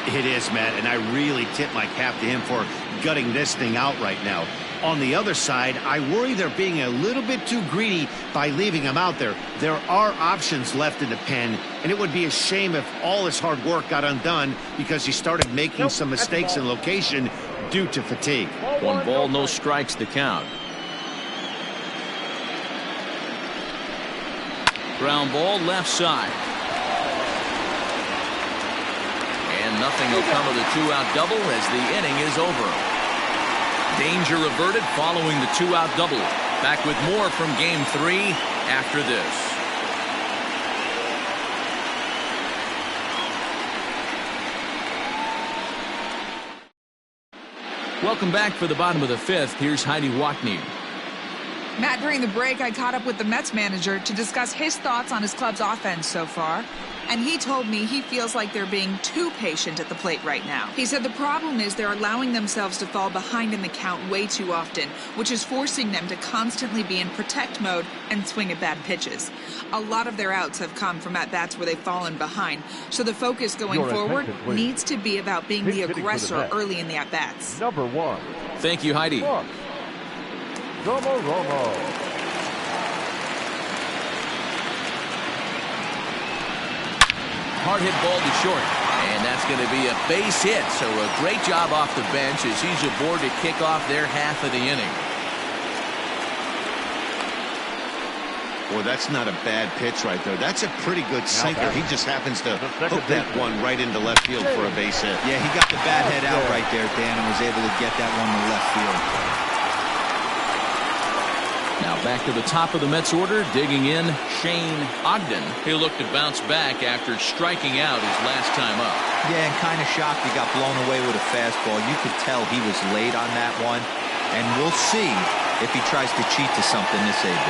It is, Matt, and I really tip my cap to him for gutting this thing out right now. On the other side, I worry they're being a little bit too greedy by leaving him out there. There are options left in the pen, and it would be a shame if all his hard work got undone because he started making some mistakes in location due to fatigue. 1 ball, no strikes to count. Ground ball left side. And nothing will come of the 2-out double as the inning is over. Danger averted following the 2-out double. Back with more from Game 3 after this. Welcome back for the bottom of the 5th. Here's Heidi Watney. Matt, during the break, I caught up with the Mets manager to discuss his thoughts on his club's offense so far. And he told me he feels like they're being too patient at the plate right now. He said the problem is they're allowing themselves to fall behind in the count way too often, which is forcing them to constantly be in protect mode and swing at bad pitches. A lot of their outs have come from at-bats where they've fallen behind, so the focus going forward needs to be about being the aggressor early in the at-bats. Number 1. Thank you, Heidi. Romo. Hard hit ball to short, and that's going to be a base hit. So a great job off the bench as he's aboard to kick off their half of the inning. Boy, that's not a bad pitch right there. That's a pretty good sinker. He just happens to hook that one right into left field for a base hit. Yeah, he got the bat head out right there, Dan, and was able to get that one to left field. Now back to the top of the Mets order, digging in, Shane Ogden. He'll look to bounce back after striking out his last time up. Yeah, and kind of shocked he got blown away with a fastball. You could tell he was late on that one, and we'll see if he tries to cheat to something this AB.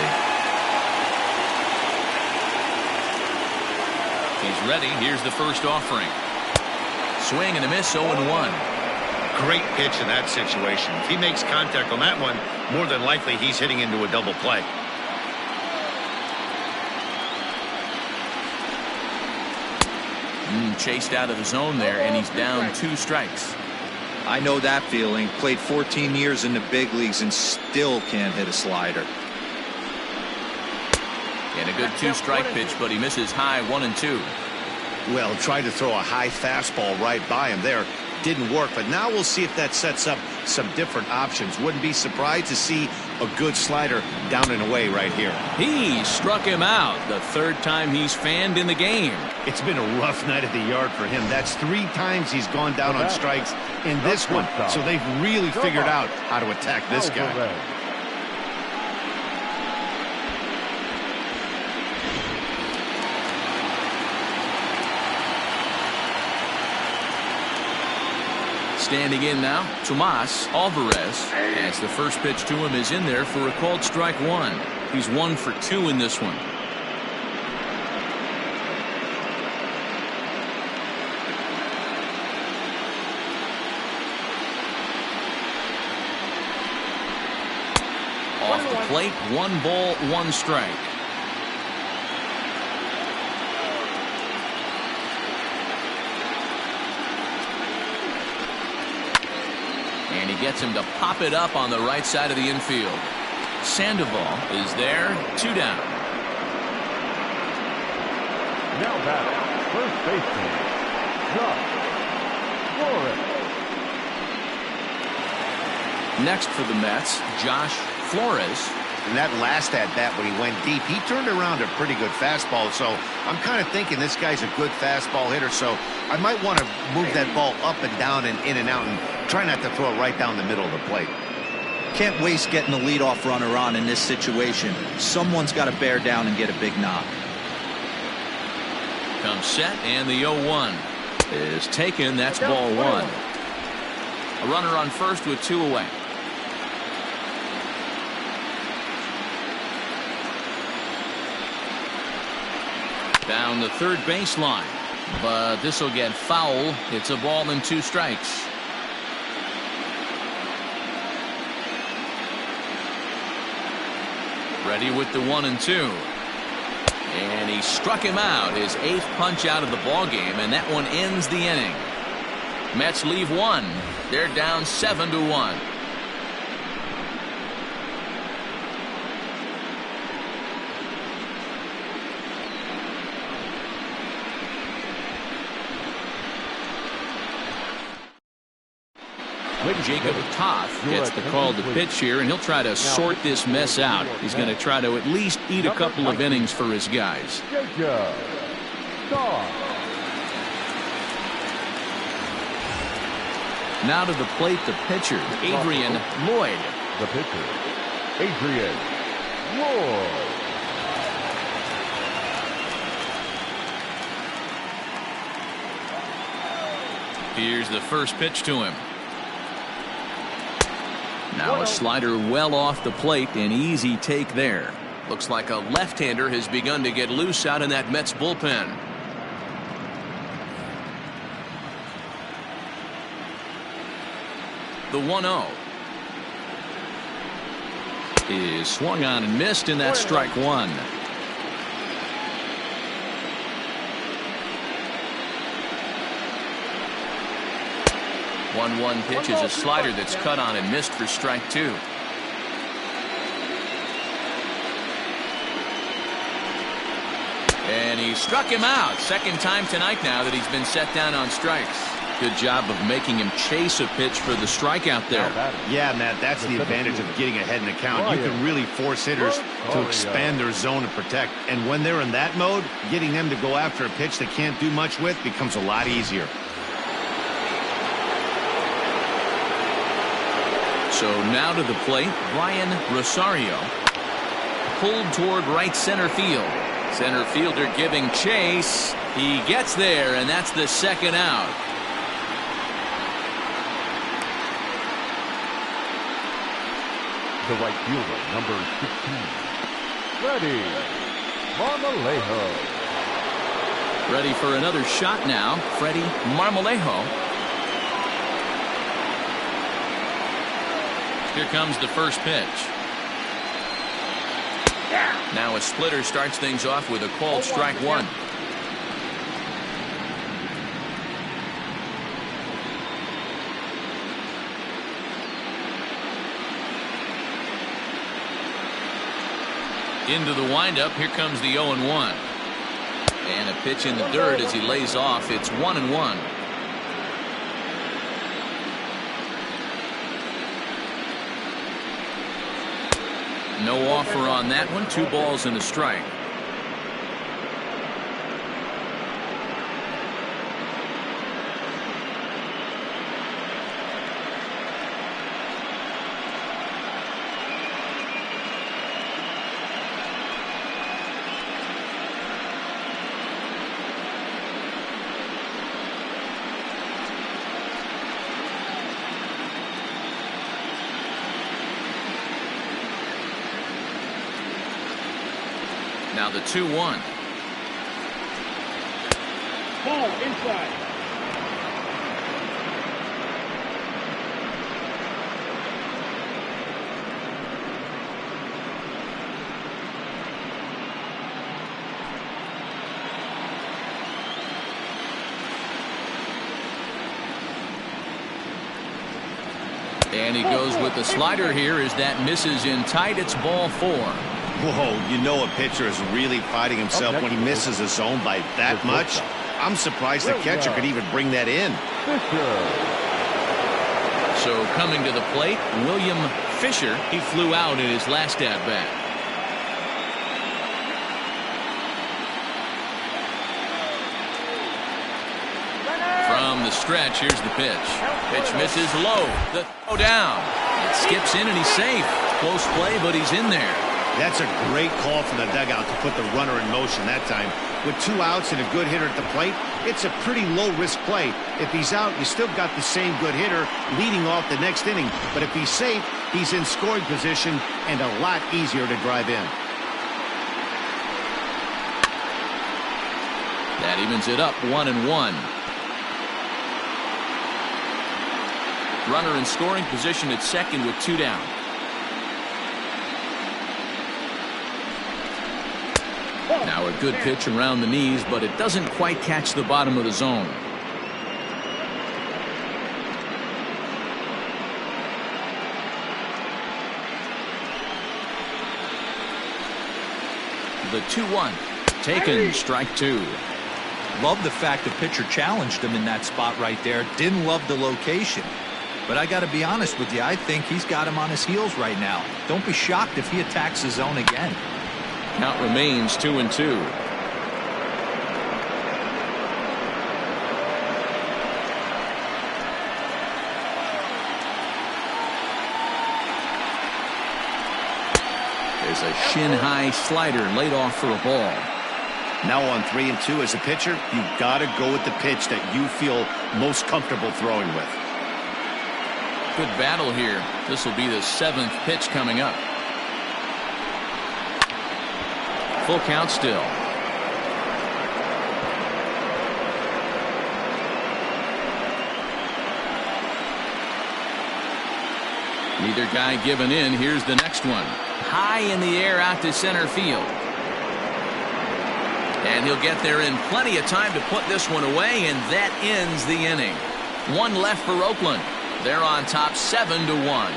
He's ready. Here's the first offering. Swing and a miss, 0-1. Great pitch in that situation. If he makes contact on that one, more than likely he's hitting into a double play. Chased out of the zone there, and he's down 2 strikes. I know that feeling. Played 14 years in the big leagues and still can't hit a slider. And a good 2-strike pitch, but he misses high 1-2. Well, tried to throw a high fastball right by him there. Didn't work, but now we'll see if that sets up some different options. Wouldn't be surprised to see a good slider down and away right here. He struck him out the 3rd time he's fanned in the game. It's been a rough night at the yard for him. That's 3 times he's gone down on strikes in this one. So they've really figured out how to attack this guy. Standing in now, Tomas Alvarez, as the first pitch to him is in there for a called strike 1. He's 1 for 2 in this one. Off the plate, 1 ball, 1 strike. And he gets him to pop it up on the right side of the infield. Sandoval is there, 2 down. Now batting, first baseman, Josh Flores. Next for the Mets, Josh Flores. And that last at-bat when he went deep, he turned around a pretty good fastball. So I'm kind of thinking this guy's a good fastball hitter. So I might want to move that ball up and down and in and out and try not to throw it right down the middle of the plate. Can't waste getting the leadoff runner on in this situation. Someone's got to bear down and get a big knock. Comes set, and the 0-1 is taken. That's ball one. A runner on first with 2 away. Down the third baseline, but this will get foul. It's a ball and 2 strikes. Ready with the 1-2. And he struck him out, his 8th punch out of the ball game, and that one ends the inning. Mets leave 1. They're down 7-1. Jacob Toth gets the call to pitch here, and he'll try to sort this mess out. He's going to try to at least eat a couple of innings for his guys. Jacob Toth. Now to the plate, the pitcher, Adrian Lloyd. The pitcher, Adrian Lloyd. Here's the first pitch to him. Now a slider well off the plate, an easy take there. Looks like a left-hander has begun to get loose out in that Mets bullpen. The 1-0 is swung on and missed, and that's strike one. 1-1 pitch is a slider that's cut on and missed for strike 2. And he struck him out. Second time tonight now that he's been set down on strikes. Good job of making him chase a pitch for the strikeout there. Yeah, Matt, that's the advantage of getting ahead in the count. You can really force hitters to expand their zone and protect. And when they're in that mode, getting them to go after a pitch they can't do much with becomes a lot easier. So now to the plate, Brian Rosario. Pulled toward right center field. Center fielder giving chase. He gets there, and that's the second out. The right fielder, number 16, Freddie Marmolejo. Ready for another shot now, Freddie Marmolejo. Here comes the first pitch. Now a splitter starts things off with a called strike one. Into the windup. Here comes the 0-1. And a pitch in the dirt as he lays off. It's 1-1. No offer on that one. 2 balls and a strike. Now the 2-1. Ball inside. And he goes with the slider here as that misses in tight. It's ball 4. Whoa, you know a pitcher is really fighting himself when he misses a zone by that much. I'm surprised the catcher could even bring that in. So coming to the plate, William Fisher. He flew out in his last at-bat. From the stretch, here's the pitch. Pitch misses low. The throw down. It skips in and he's safe. Close play, but he's in there. That's a great call from the dugout to put the runner in motion that time. With 2 outs and a good hitter at the plate, it's a pretty low-risk play. If he's out, you still got the same good hitter leading off the next inning. But if he's safe, he's in scoring position and a lot easier to drive in. That evens it up 1-1. Runner in scoring position at second with 2 down. Now a good pitch around the knees, but it doesn't quite catch the bottom of the zone. The 2-1. Taken, strike 2. Love the fact the pitcher challenged him in that spot right there. Didn't love the location. But I got to be honest with you, I think he's got him on his heels right now. Don't be shocked if he attacks the zone again. Count remains 2-2. There's a shin-high slider laid off for a ball. Now on 3-2 as a pitcher, you've got to go with the pitch that you feel most comfortable throwing with. Good battle here. This will be the 7th pitch coming up. Full count still. Neither guy giving in. Here's the next one. High in the air out to center field. And he'll get there in plenty of time to put this one away, and that ends the inning. 1 left for Oakland. They're on top 7-1.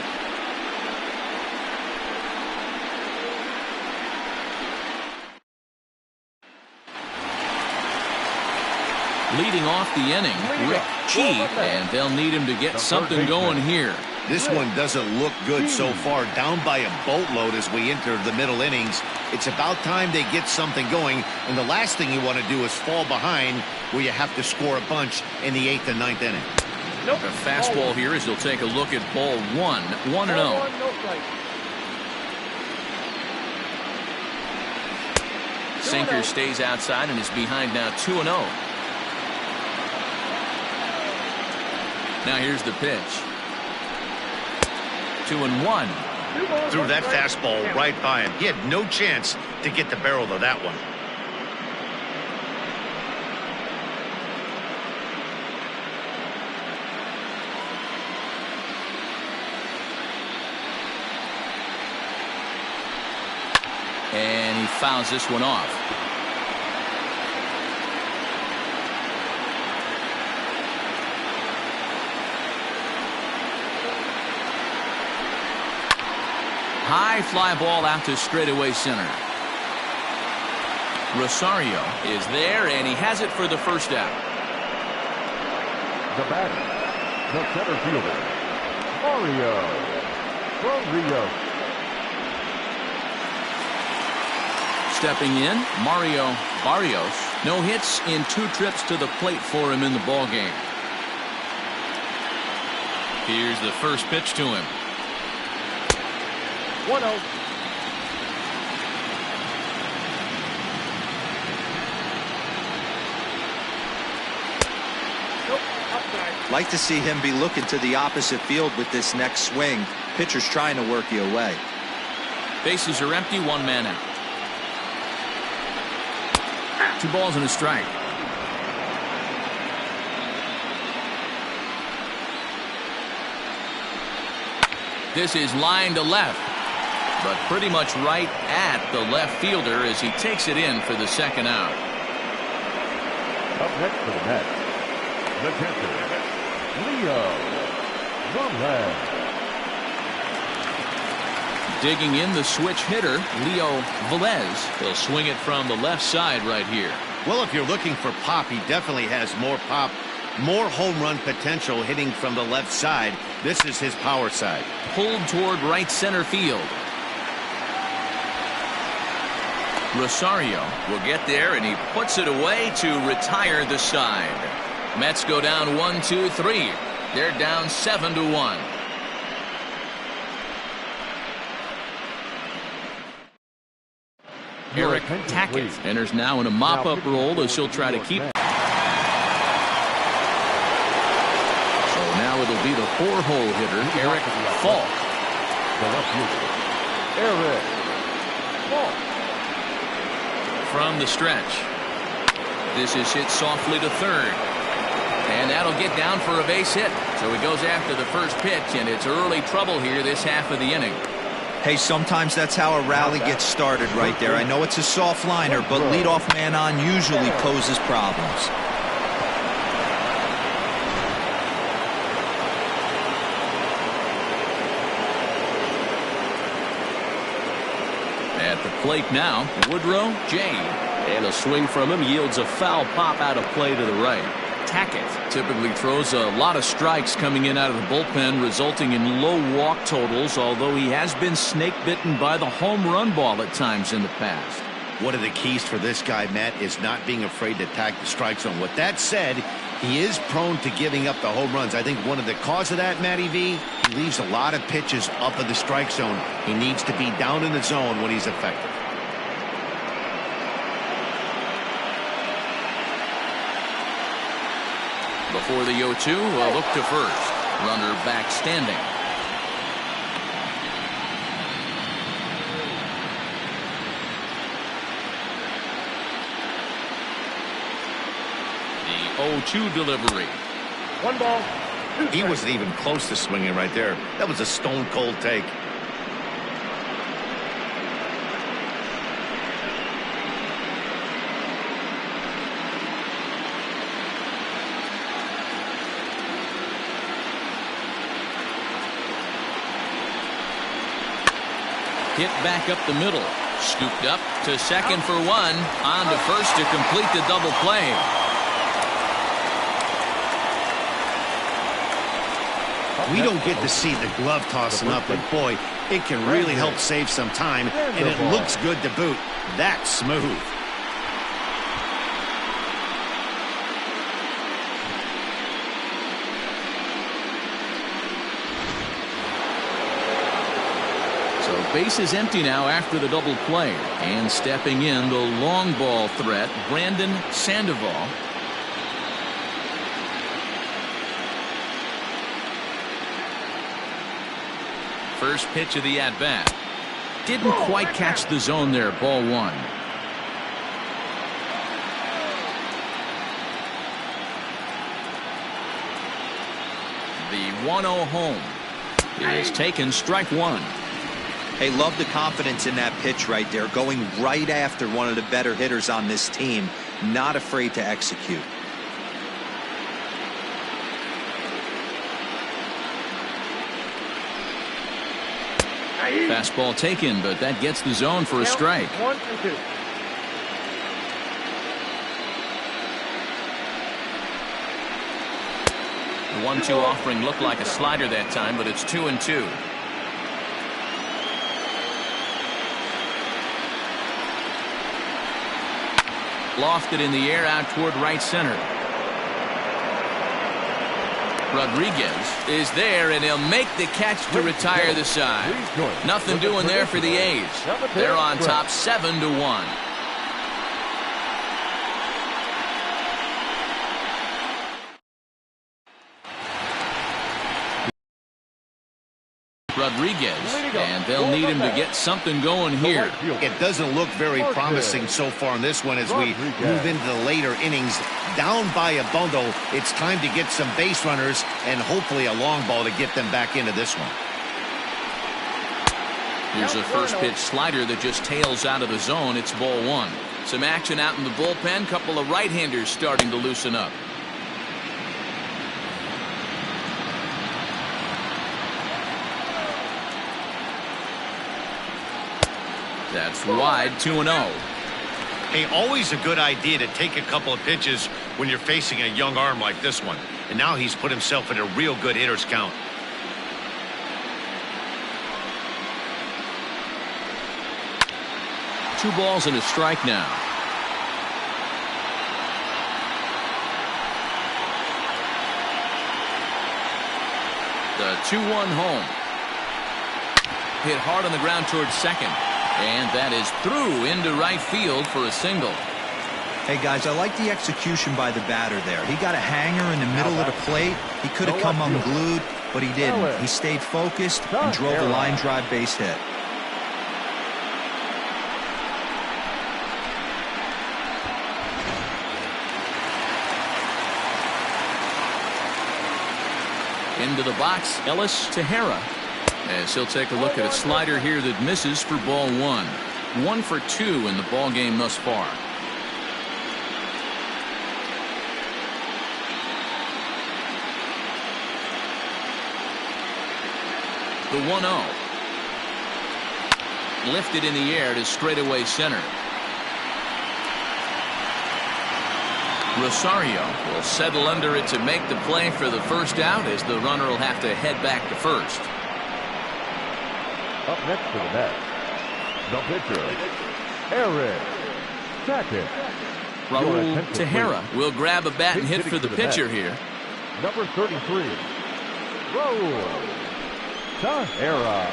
Leading off the inning, Rick Chee, and they'll need him to get something going here. This one doesn't look good so far, down by a boatload as we enter the middle innings. It's about time they get something going, and the last thing you want to do is fall behind where you have to score a bunch in the 8th and 9th inning. A fastball here as he'll take a look at ball 1, 1-0. Sinker stays outside and is behind now 2-0. Now here's the pitch. 2-1. Threw that fastball right by him. He had no chance to get the barrel of that one. And he fouls this one off. High fly ball out to straightaway center. Rosario is there, and he has it for the first out. The batter, the center fielder, Mario Rodriguez. Stepping in, Mario Barrios. No hits in 2 trips to the plate for him in the ballgame. Here's the first pitch to him. 1-0. Like to see him be looking to the opposite field with this next swing. Pitcher's trying to work you away. Bases are empty, 1 man out. 2 balls and a strike. This is line to left, but pretty much right at the left fielder as he takes it in for the 2nd out. Up next for the Mets, the catcher, Leo Gomez. Digging in the switch hitter, Leo Velez. He'll swing it from the left side right here. Well, if you're looking for pop, he definitely has more pop, more home run potential hitting from the left side. This is his power side. Pulled toward right center field. Rosario will get there, and he puts it away to retire the side. Mets go down 1-2-3. They're down 7-1. Eric Tackett enters now in a mop-up role as he'll try to keep. So now it'll be the 4-hole hitter, Eric Falk. The left fielder, Eric Falk. From the stretch. This is hit softly to third. And that'll get down for a base hit. So he goes after the first pitch, and it's early trouble here this half of the inning. Hey, sometimes that's how a rally gets started right there. I know it's a soft liner, but leadoff man on usually poses problems. At the plate now, Woodrow J. And a swing from him yields a foul pop out of play to the right. Tackett typically throws a lot of strikes coming in out of the bullpen, resulting in low walk totals, although he has been snake bitten by the home run ball at times in the past. One of the keys for this guy, Matt, is not being afraid to attack the strike zone. With that said, he is prone to giving up the home runs. I think one of the cause of that, Matty V, he leaves a lot of pitches up in the strike zone. He needs to be down in the zone when he's effective. Before the 0-2, a look to first. Runner back standing. The 0-2 delivery. 1 ball. He wasn't even close to swinging right there. That was a stone-cold take. Hit back up the middle. Scooped up to second for one. On to first to complete the double play. We don't get to see the glove tossing up, but boy, it can really help save some time, and it looks good to boot. That's smooth. Base is empty now after the double play. And stepping in, the long ball threat, Brandon Sandoval. First pitch of the at-bat. Didn't quite catch the zone there. Ball 1. The 1-0 home is taken, strike 1. Hey, love the confidence in that pitch right there, going right after one of the better hitters on this team, not afraid to execute. Fastball taken, but that gets the zone for a strike. 1-2. The 1-2 offering looked like a slider that time, but it's 2-2. Lofted in the air out toward right center. Rodriguez is there, and he'll make the catch to retire the side. Nothing doing there for the A's. They're on top 7-1. Rodriguez, and they'll need him to get something going here. It doesn't look very promising so far in this one as we move into the later innings. Down by a bundle, it's time to get some base runners and hopefully a long ball to get them back into this one. Here's a first pitch slider that just tails out of the zone. It's ball 1. Some action out in the bullpen. Couple of right-handers starting to loosen up. That's wide, 2-0. Hey, always a good idea to take a couple of pitches when you're facing a young arm like this one. And now he's put himself in a real good hitter's count. Two balls and a strike now. The 2-1 home. Hit hard on the ground towards second. And that is through into right field for a single. Hey, guys, I like the execution by the batter there. He got a hanger in the middle of the plate. He could have come unglued, but he didn't. He stayed focused and drove a line drive base hit. Into the box, Ellis Tejera. As he'll take a look at a slider here that misses for ball one. 1 for 2 in the ball game thus far. The 1-0. Lifted in the air to straightaway center. Rosario will settle under it to make the play for the first out, as the runner will have to head back to first. Up next to the net, the pitcher, Eric Sackett. Raul Tejera will grab a bat and hit for the pitcher here. Number 33, Raul Tejera.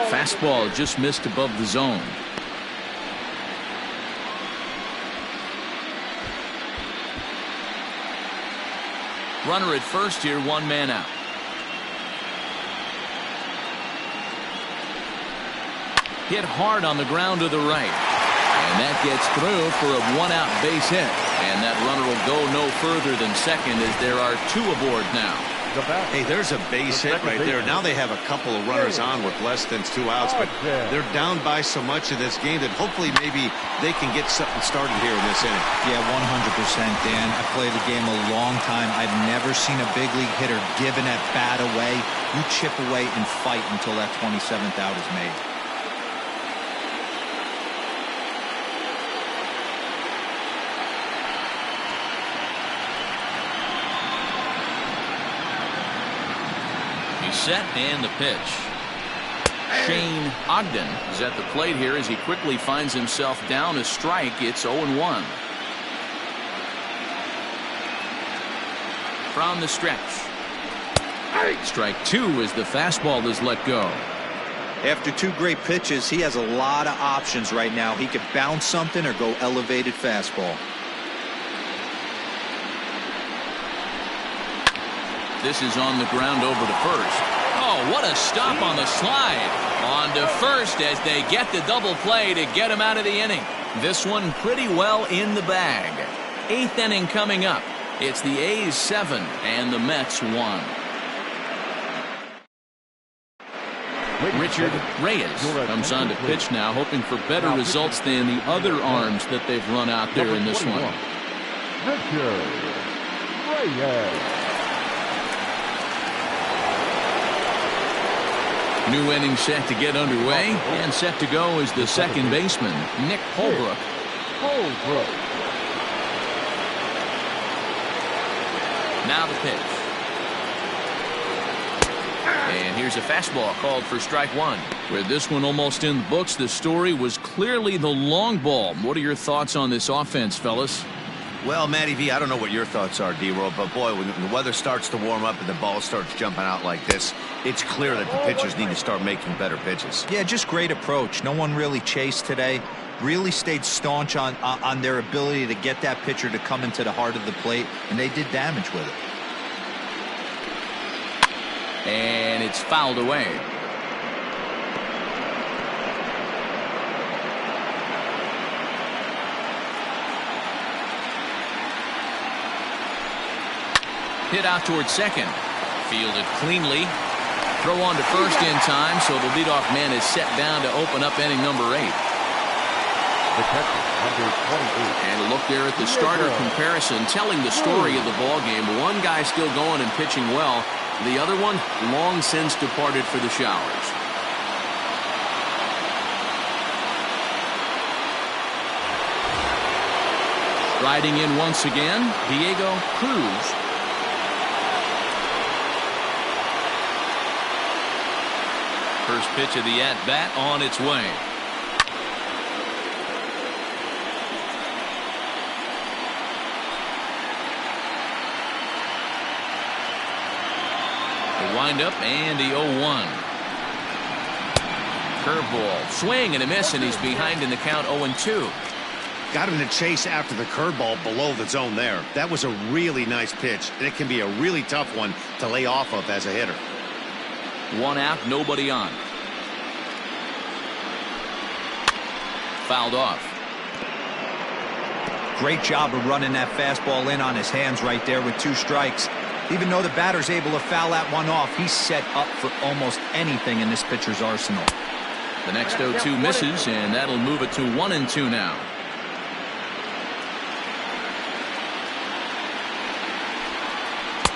Fastball just missed above the zone. Runner at first here, 1 man out. Hit hard on the ground to the right. And that gets through for a 1-out base hit. And that runner will go no further than second, as there are 2 aboard now. Hey, there's a base hit right there. Now they have a couple of runners on with less than 2 outs, but they're down by so much in this game that hopefully maybe they can get something started here in this inning. Yeah, 100%, Dan. I played the game a long time. I've never seen a big league hitter give an at-bat away. You chip away and fight until that 27th out is made. Set and the pitch. Shane Ogden is at the plate here as he quickly finds himself down a strike. It's 0-1. From the stretch. Strike 2 as the fastball is let go. After 2 great pitches, he has a lot of options right now. He could bounce something or go elevated fastball. This is on the ground over to first. Oh, what a stop on the slide. On to first as they get the double play to get him out of the inning. This one pretty well in the bag. 8th inning coming up. It's the A's 7 and the Mets 1. Richard Reyes comes on to pitch now, hoping for better results than the other arms that they've run out there in this one. Richard Reyes. New inning set to get underway, and set to go is the second baseman, Nick Holbrook. Now the pitch. And here's a fastball called for strike 1. With this one almost in the books, the story was clearly the long ball. What are your thoughts on this offense, fellas? Well, Matty V, I don't know what your thoughts are, D-Roll, but boy, when the weather starts to warm up and the ball starts jumping out like this, it's clear that the pitchers need to start making better pitches. Yeah, just great approach. No one really chased today. Really stayed staunch on their ability to get that pitcher to come into the heart of the plate, and they did damage with it. And it's fouled away. Hit out towards second. Fielded cleanly. Throw on to first in time, so the leadoff man is set down to open up inning number 8. The catcher, number 28. And a look there at the starter comparison, telling the story of the ball game. One guy still going and pitching well. The other one long since departed for the showers. Riding in once again, Diego Cruz. First pitch of the at-bat on its way. The windup and the 0-1. Curveball, swing and a miss, and he's behind in the count 0-2. Got him to chase after the curveball below the zone there. That was a really nice pitch, and it can be a really tough one to lay off of as a hitter. One out, nobody on. Fouled off. Great job of running that fastball in on his hands right there with 2 strikes. Even though the batter's able to foul that one off, he's set up for almost anything in this pitcher's arsenal. The next 0-2 misses, and that'll move it to 1-2 now.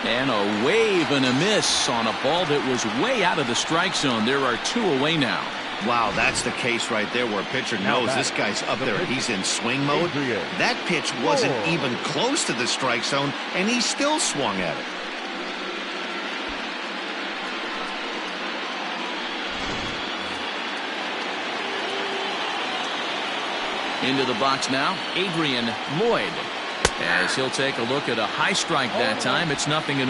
And a wave and a miss on a ball that was way out of the strike zone. There are 2 away now. Wow, that's the case right there where a pitcher knows this guy's up there. He's in swing mode. That pitch wasn't even close to the strike zone, and he still swung at it. Into the box now, Adrian Lloyd. As he'll take a look at a high strike that time. It's 0-1.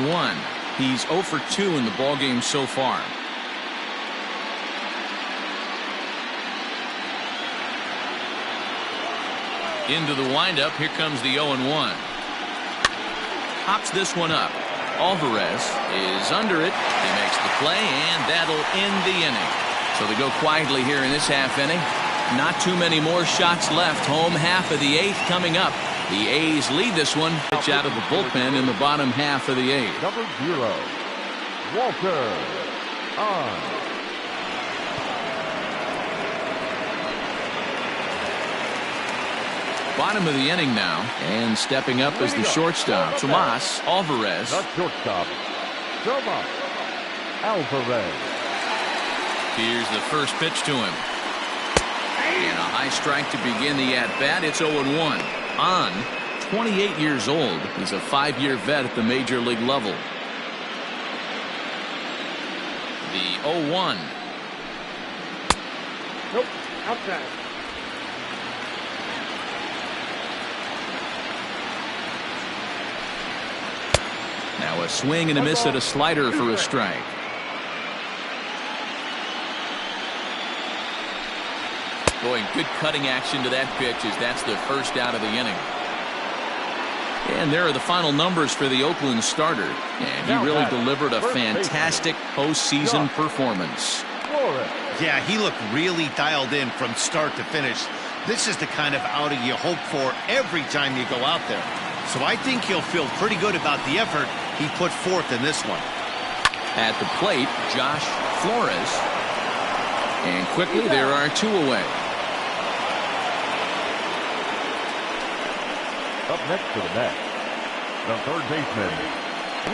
He's 0 for 2 in the ballgame so far. Into the windup. Here comes the 0-1. Hops this one up. Alvarez is under it. He makes the play, and that'll end the inning. So they go quietly here in this half inning. Not too many more shots left. Home half of the 8th coming up. The A's lead this one. Pitch out of the bullpen in the bottom half of the 8th. Number 0, Walker on. Bottom of the inning now, and stepping up as the shortstop, Tomas Alvarez. The shortstop, Tomas Alvarez. Here's the first pitch to him. And a high strike to begin the at-bat. It's 0-1. On, 28 years old. He's a 5-year vet at the major league level. The 0-1. Nope, outside. Now a swing and a miss at a slider for a strike. Boy, good cutting action to that pitch as that's the first out of the inning. And there are the final numbers for the Oakland starter. And he really delivered a fantastic postseason performance. Yeah, he looked really dialed in from start to finish. This is the kind of outing you hope for every time you go out there. So I think he'll feel pretty good about the effort he put forth in this one. At the plate, Josh Flores. And quickly there are 2 away. Up next to the bat, the third baseman,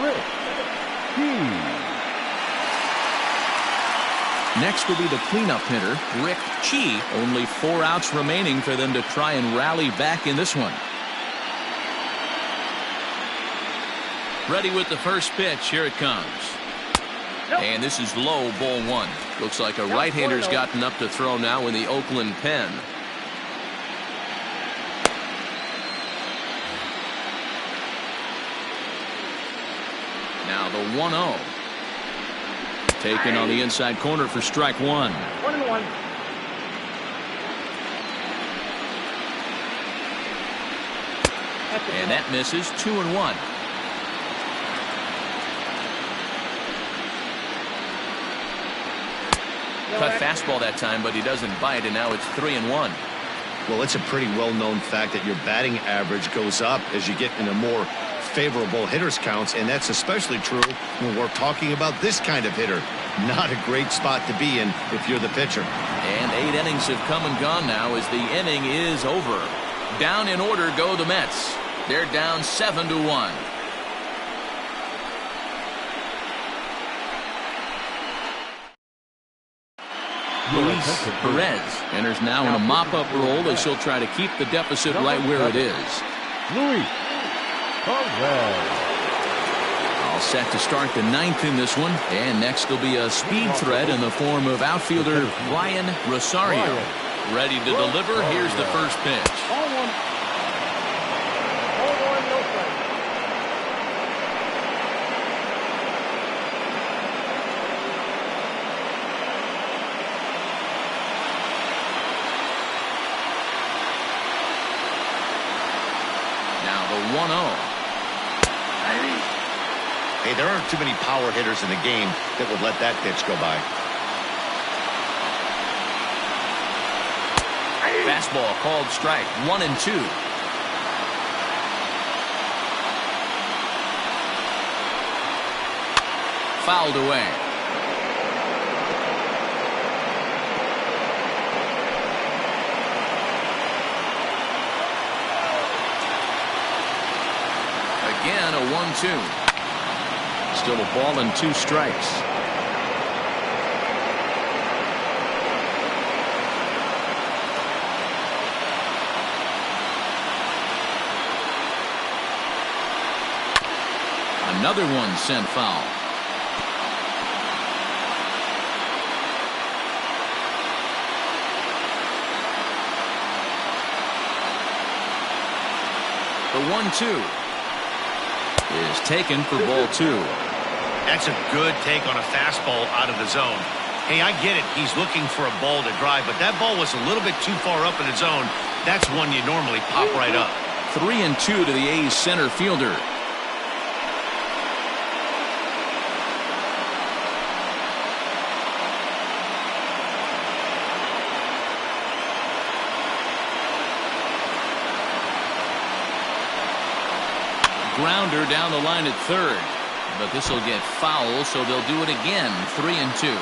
Rick Key. Next will be the cleanup hitter, Rick Chi. Only 4 outs remaining for them to try and rally back in this one. Ready with the first pitch. Here it comes. And this is low, ball 1. Looks like a right-hander's gotten up to throw now in the Oakland pen. Now the 1-0. Taken on the inside corner for strike 1. 1-1. And that misses. 2-1. Cut fastball that time, but he doesn't bite, and now it's 3-1. Well, it's a pretty well-known fact that your batting average goes up as you get into more favorable hitters counts, and that's especially true when we're talking about this kind of hitter. Not a great spot to be in if you're the pitcher. And 8 innings have come and gone now as the inning is over. Down in order go the Mets. They're down 7-1. Luis Perez enters now in a mop-up role as she'll try to keep the deficit right where it is. Luis Perez. All set to start the 9th in this one. And next will be a speed threat in the form of outfielder Ryan Rosario. Ready to deliver. Here's the first pitch. All one. All one, no play. Now the 1-0. Hey, there aren't too many power hitters in the game that would let that pitch go by. Fastball called strike. 1-2. Fouled away. Again, a 1-2. Still a ball and 2 strikes. Another one sent foul. The 1-2 is taken for ball 2. That's a good take on a fastball out of the zone. Hey, I get it. He's looking for a ball to drive, but that ball was a little bit too far up in the zone. That's one you normally pop right up. 3-2 to the A's center fielder. Grounder down the line at third. But this will get foul, so they'll do it again. 3-2.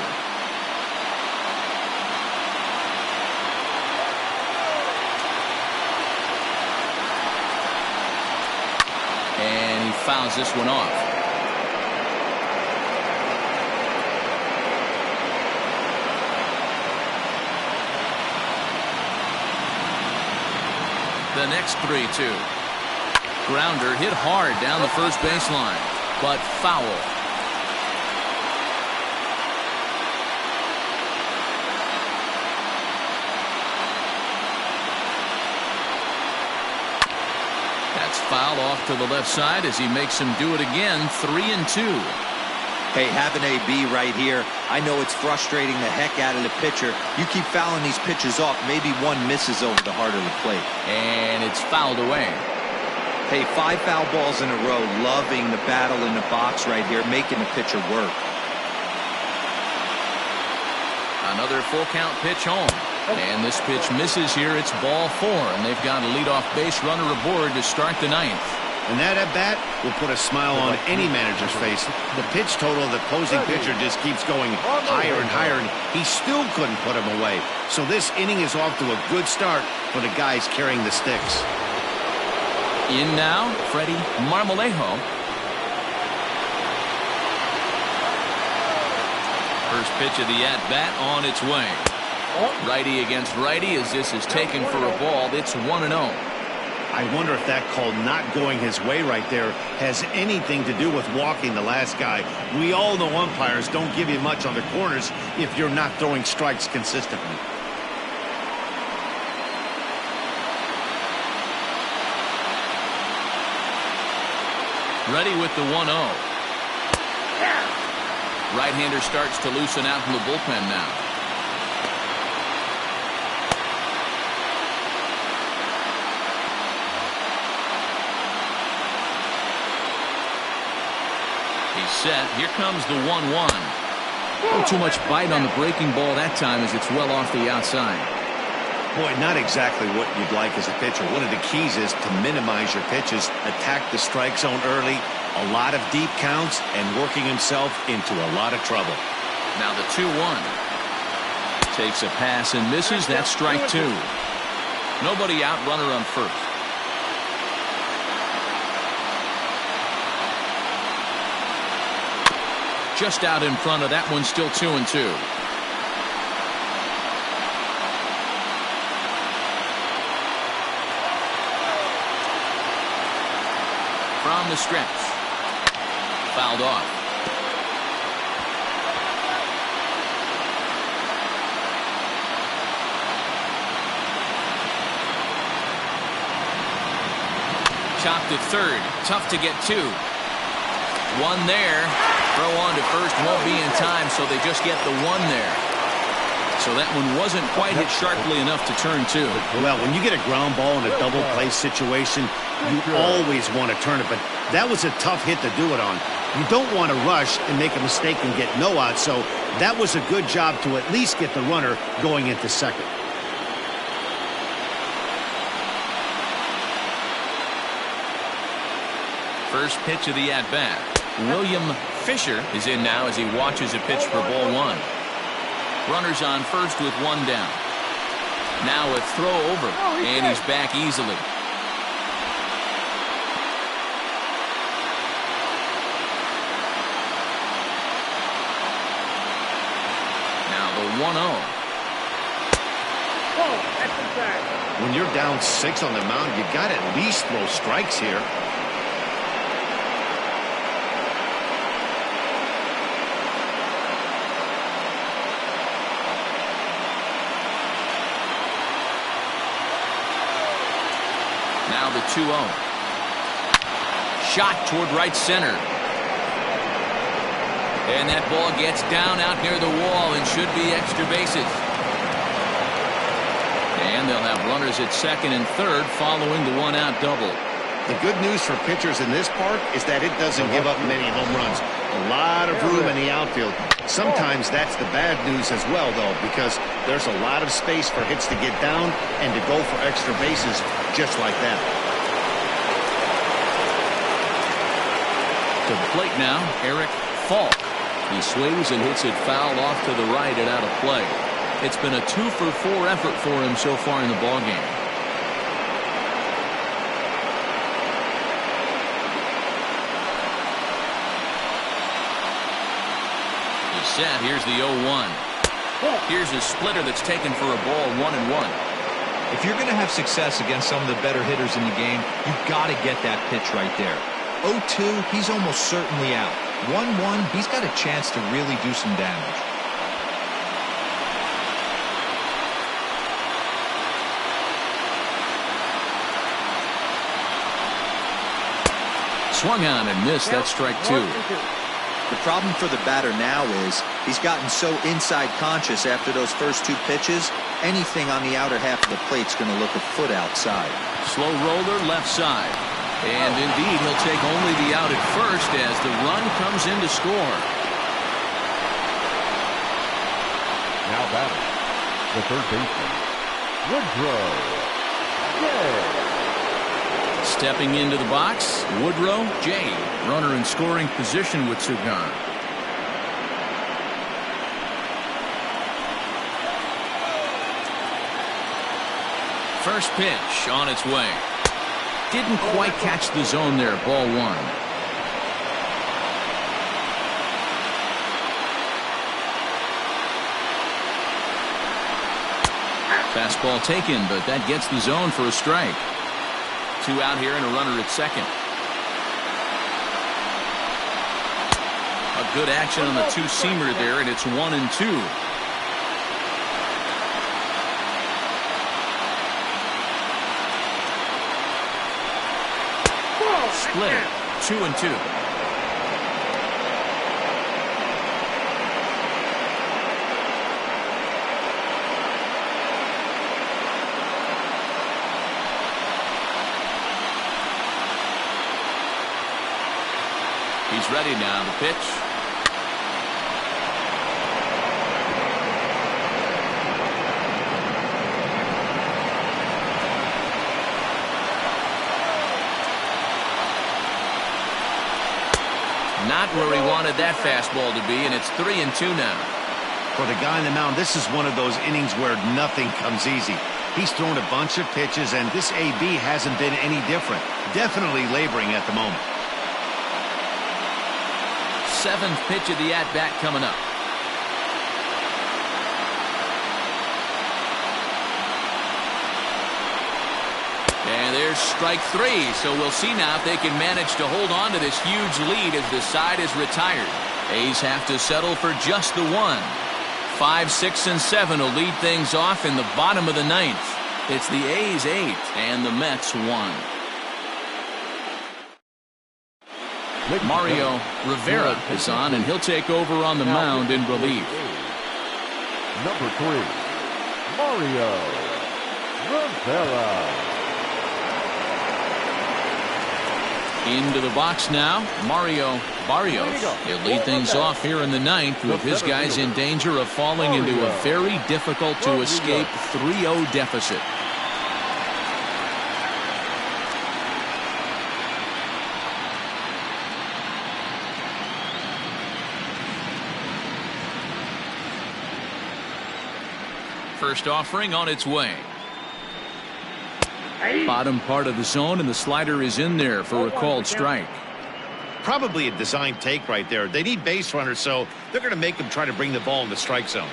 And he fouls this one off. The next 3-2. Grounder hit hard down the first baseline, but foul. That's foul off to the left side as he makes him do it again. 3-2. Hey, have an AB right here. I know it's frustrating the heck out of the pitcher. You keep fouling these pitches off. Maybe one misses over the heart of the plate. And it's fouled away. Hey, 5 foul balls in a row. Loving the battle in the box right here, making the pitcher work. Another full count pitch home. And this pitch misses here. It's ball 4, and they've got a leadoff base runner aboard to start the 9th. And that at bat will put a smile on any manager's face. The pitch total of the opposing pitcher just keeps going higher and higher, and he still couldn't put him away. So this inning is off to a good start for the guys carrying the sticks. In now, Freddie Marmolejo. First pitch of the at-bat on its way. Righty against righty as this is taken for a ball. It's 1-0. I wonder if that call not going his way right there has anything to do with walking the last guy. We all know umpires don't give you much on the corners if you're not throwing strikes consistently. Ready with the 1-0. Right-hander starts to loosen out from the bullpen now. He's set. Here comes the 1-1. Oh, too much bite on the breaking ball that time as it's well off the outside. Boy, not exactly what you'd like as a pitcher. One of the keys is to minimize your pitches, attack the strike zone early, a lot of deep counts, and working himself into a lot of trouble. Now the 2-1. Takes a pass and misses. That's strike 2. Nobody out, runner on first. Just out in front of that one, still 2-2. From the stretch. Fouled off. Chopped at third. Tough to get to. One there. Throw on to first won't be in time, so they just get the one there. So that one wasn't quite hit sharply enough to turn 2. Well, when you get a ground ball in a double play situation, you always want to turn it, but that was a tough hit to do it on. You don't want to rush and make a mistake and get no out, so that was a good job to at least get the runner going into second. First pitch of the at-bat. William Fisher is in now as he watches a pitch for ball 1. Runners on first with one down. Now a throw over, and he's back easily. Now the 1-0. When you're down 6 on the mound, you got to at least throw strikes here. Now the 2-0. Shot toward right center. And that ball gets down out near the wall and should be extra bases. And they'll have runners at second and third following the one-out double. The good news for pitchers in this park is that it doesn't give up many home runs. A lot of room in the outfield. Sometimes that's the bad news as well, though, because there's a lot of space for hits to get down and to go for extra bases just like that. To the plate now, Eric Falk. He swings and hits it foul off to the right and out of play. It's been a 2-for-4 effort for him so far in the ballgame. He's set. Here's the 0-1. Here's a splitter that's taken for a ball 1-1. If you're going to have success against some of the better hitters in the game, you've got to get that pitch right there. 0-2, he's almost certainly out. 1-1, he's got a chance to really do some damage. Swung on and missed. That's strike 2. The problem for the batter now is he's gotten so inside conscious after those first 2 pitches. Anything on the outer half of the plate's going to look a foot outside. Slow roller left side. And indeed, he'll take only the out at first as the run comes in to score. Now batting, the third baseman, Woodrow. Stepping into the box, Woodrow J. Runner in scoring position with two gone. First pitch on its way. Didn't quite catch the zone there. Ball 1. Fastball taken, but that gets the zone for a strike. 2 out here and a runner at second. A good action on the 2-seamer there, and it's 1-2. Split. 2-2. He's ready now to pitch. Not where he wanted that fastball to be, and it's 3-2 now. For the guy on the mound, this is one of those innings where nothing comes easy. He's thrown a bunch of pitches, and this AB hasn't been any different. Definitely laboring at the moment. 7th pitch of the at-bat coming up. And there's strike 3, so we'll see now if they can manage to hold on to this huge lead as the side is retired. A's have to settle for just the 1. 5, 6, and 7 will lead things off in the bottom of the 9th. It's the A's 8 and the Mets 1. Mario Rivera is on, and he'll take over on the mound in relief. Number 3, Mario Rivera. Into the box now, Mario Barrios. He'll lead things off here in the 9th with his guys in danger of falling into a very difficult to escape 3-0 deficit. First offering on its way. Bottom part of the zone, and the slider is in there for a called strike. Probably a design take right there. They need base runners, so they're going to make them try to bring the ball in the strike zone.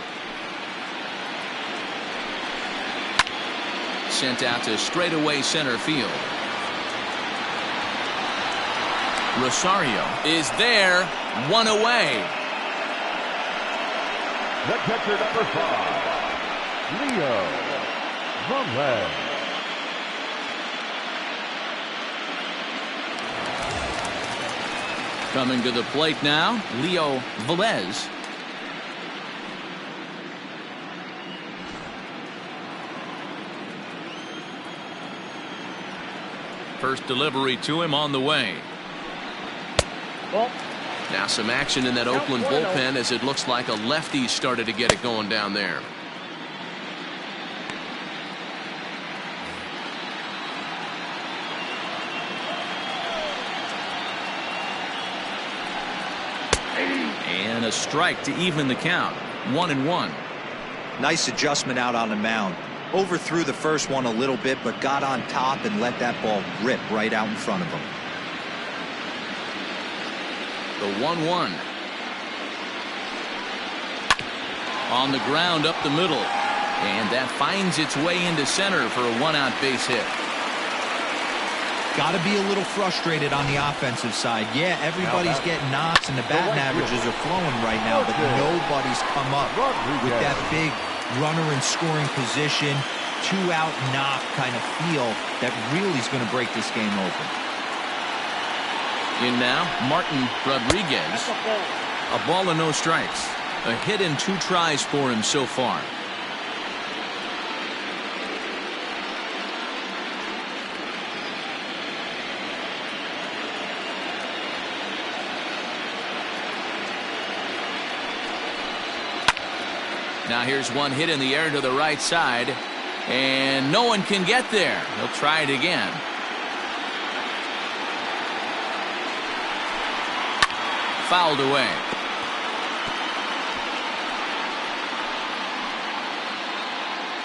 Sent out to straightaway center field. Rosario is there, 1 away. The catcher, number 5, Leo Velez. Coming to the plate now, Leo Velez. First delivery to him on the way. Now some action in that Oakland bullpen as it looks like a lefty started to get it going down there. And a strike to even the count. 1-1. Nice adjustment out on the mound. Overthrew the first one a little bit, but got on top and let that ball rip right out in front of him. The 1-1. On the ground up the middle. And that finds its way into center for a 1-out base hit. Got to be a little frustrated on the offensive side. Yeah, everybody's getting knocks and the batting averages are flowing right now, but nobody's come up with that big runner in scoring position, 2-out knock kind of feel that really is going to break this game open. In now, Martin Rodriguez. A ball and no strikes. A hit and 2 tries for him so far. Now here's one hit in the air to the right side, and no one can get there. He'll try it again. Fouled away.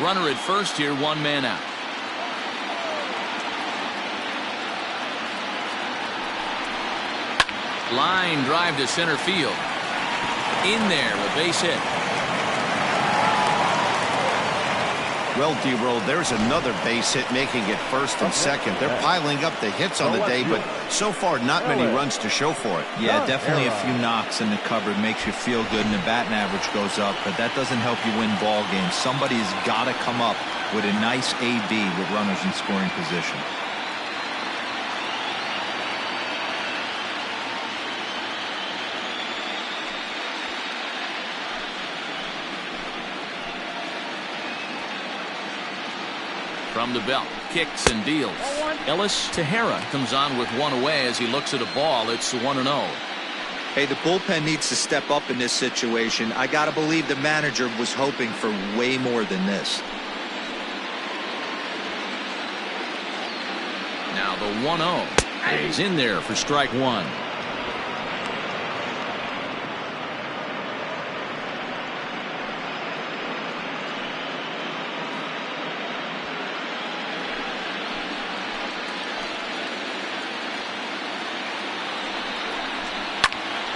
Runner at first here, 1 man out. Line drive to center field. In there, a base hit. Well, D-Roll, there's another base hit making it first and second. They're piling up the hits on the day, but so far not many runs to show for it. Yeah, definitely a few knocks in the cupboard makes you feel good, and the batting average goes up, but that doesn't help you win ball games. Somebody's got to come up with a nice AB with runners in scoring position. From the belt, kicks and deals. Ellis Tejera comes on with 1 away as he looks at a ball. It's 1-0. Hey, the bullpen needs to step up in this situation. I got to believe the manager was hoping for way more than this. Now the 1-0 is in there for strike 1.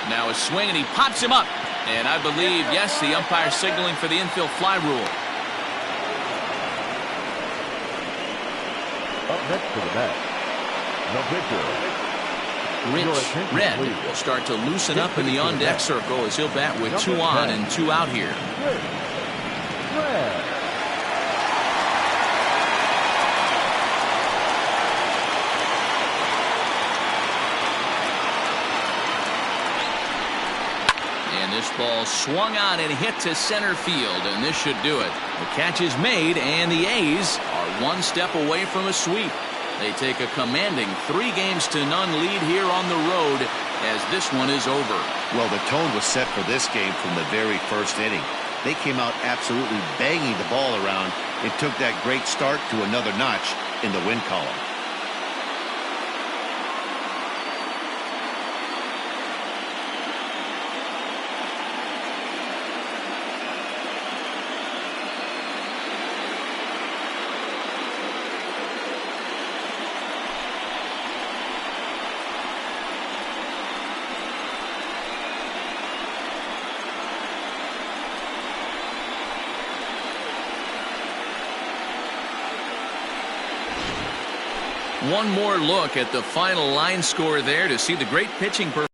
Now a swing, and he pops him up. And I believe, yes, the umpire signaling for the infield fly rule. Up next to the bat, the pitcher. Rich Red will start to loosen up in the on-deck circle as he'll bat with 2 on and 2 out here. Red. And this ball swung on and hit to center field, and this should do it. The catch is made, and the A's are 1 step away from a sweep. They take a commanding 3-0 lead here on the road as this one is over. Well, the tone was set for this game from the very first inning. They came out absolutely banging the ball around and took that great start to another notch in the win column. One more look at the final line score there to see the great pitching performance.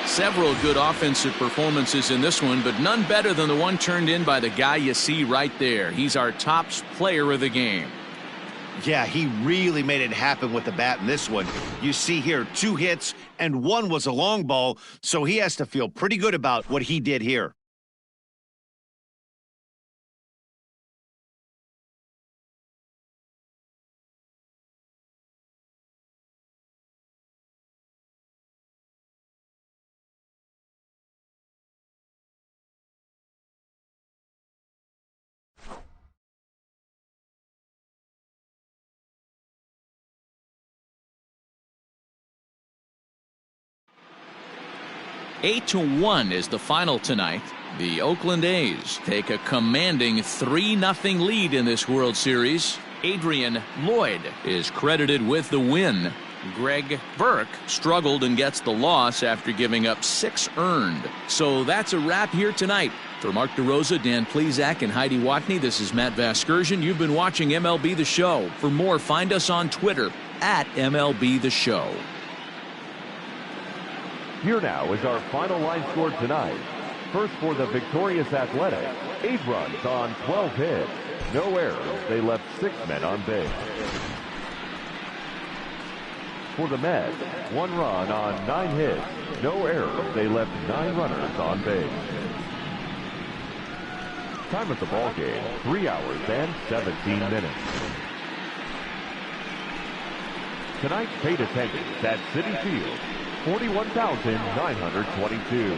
Several good offensive performances in this one, but none better than the one turned in by the guy you see right there. He's our top player of the game. Yeah, he really made it happen with the bat in this one. You see here 2 hits and 1 was a long ball, so he has to feel pretty good about what he did here. Eight to 1 is the final tonight. The Oakland A's take a commanding 3-0 lead in this World Series. Adrian Lloyd is credited with the win. Greg Burke struggled and gets the loss after giving up 6 earned. So that's a wrap here tonight. For Mark DeRosa, Dan Plesac, and Heidi Watney, this is Matt Vasgersian. You've been watching MLB The Show. For more, find us on Twitter at MLB The Show. Here now is our final line score tonight. First for the victorious Athletics, 8 runs on 12 hits. No errors. They left 6 men on base. For the Mets, 1 run on 9 hits. No errors. They left 9 runners on base. Time of the ball game, 3 hours and 17 minutes. Tonight's paid attendance at Citi Field, 41,922.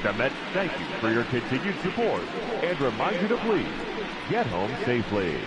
The Mets thank you for your continued support and remind you to please get home safely.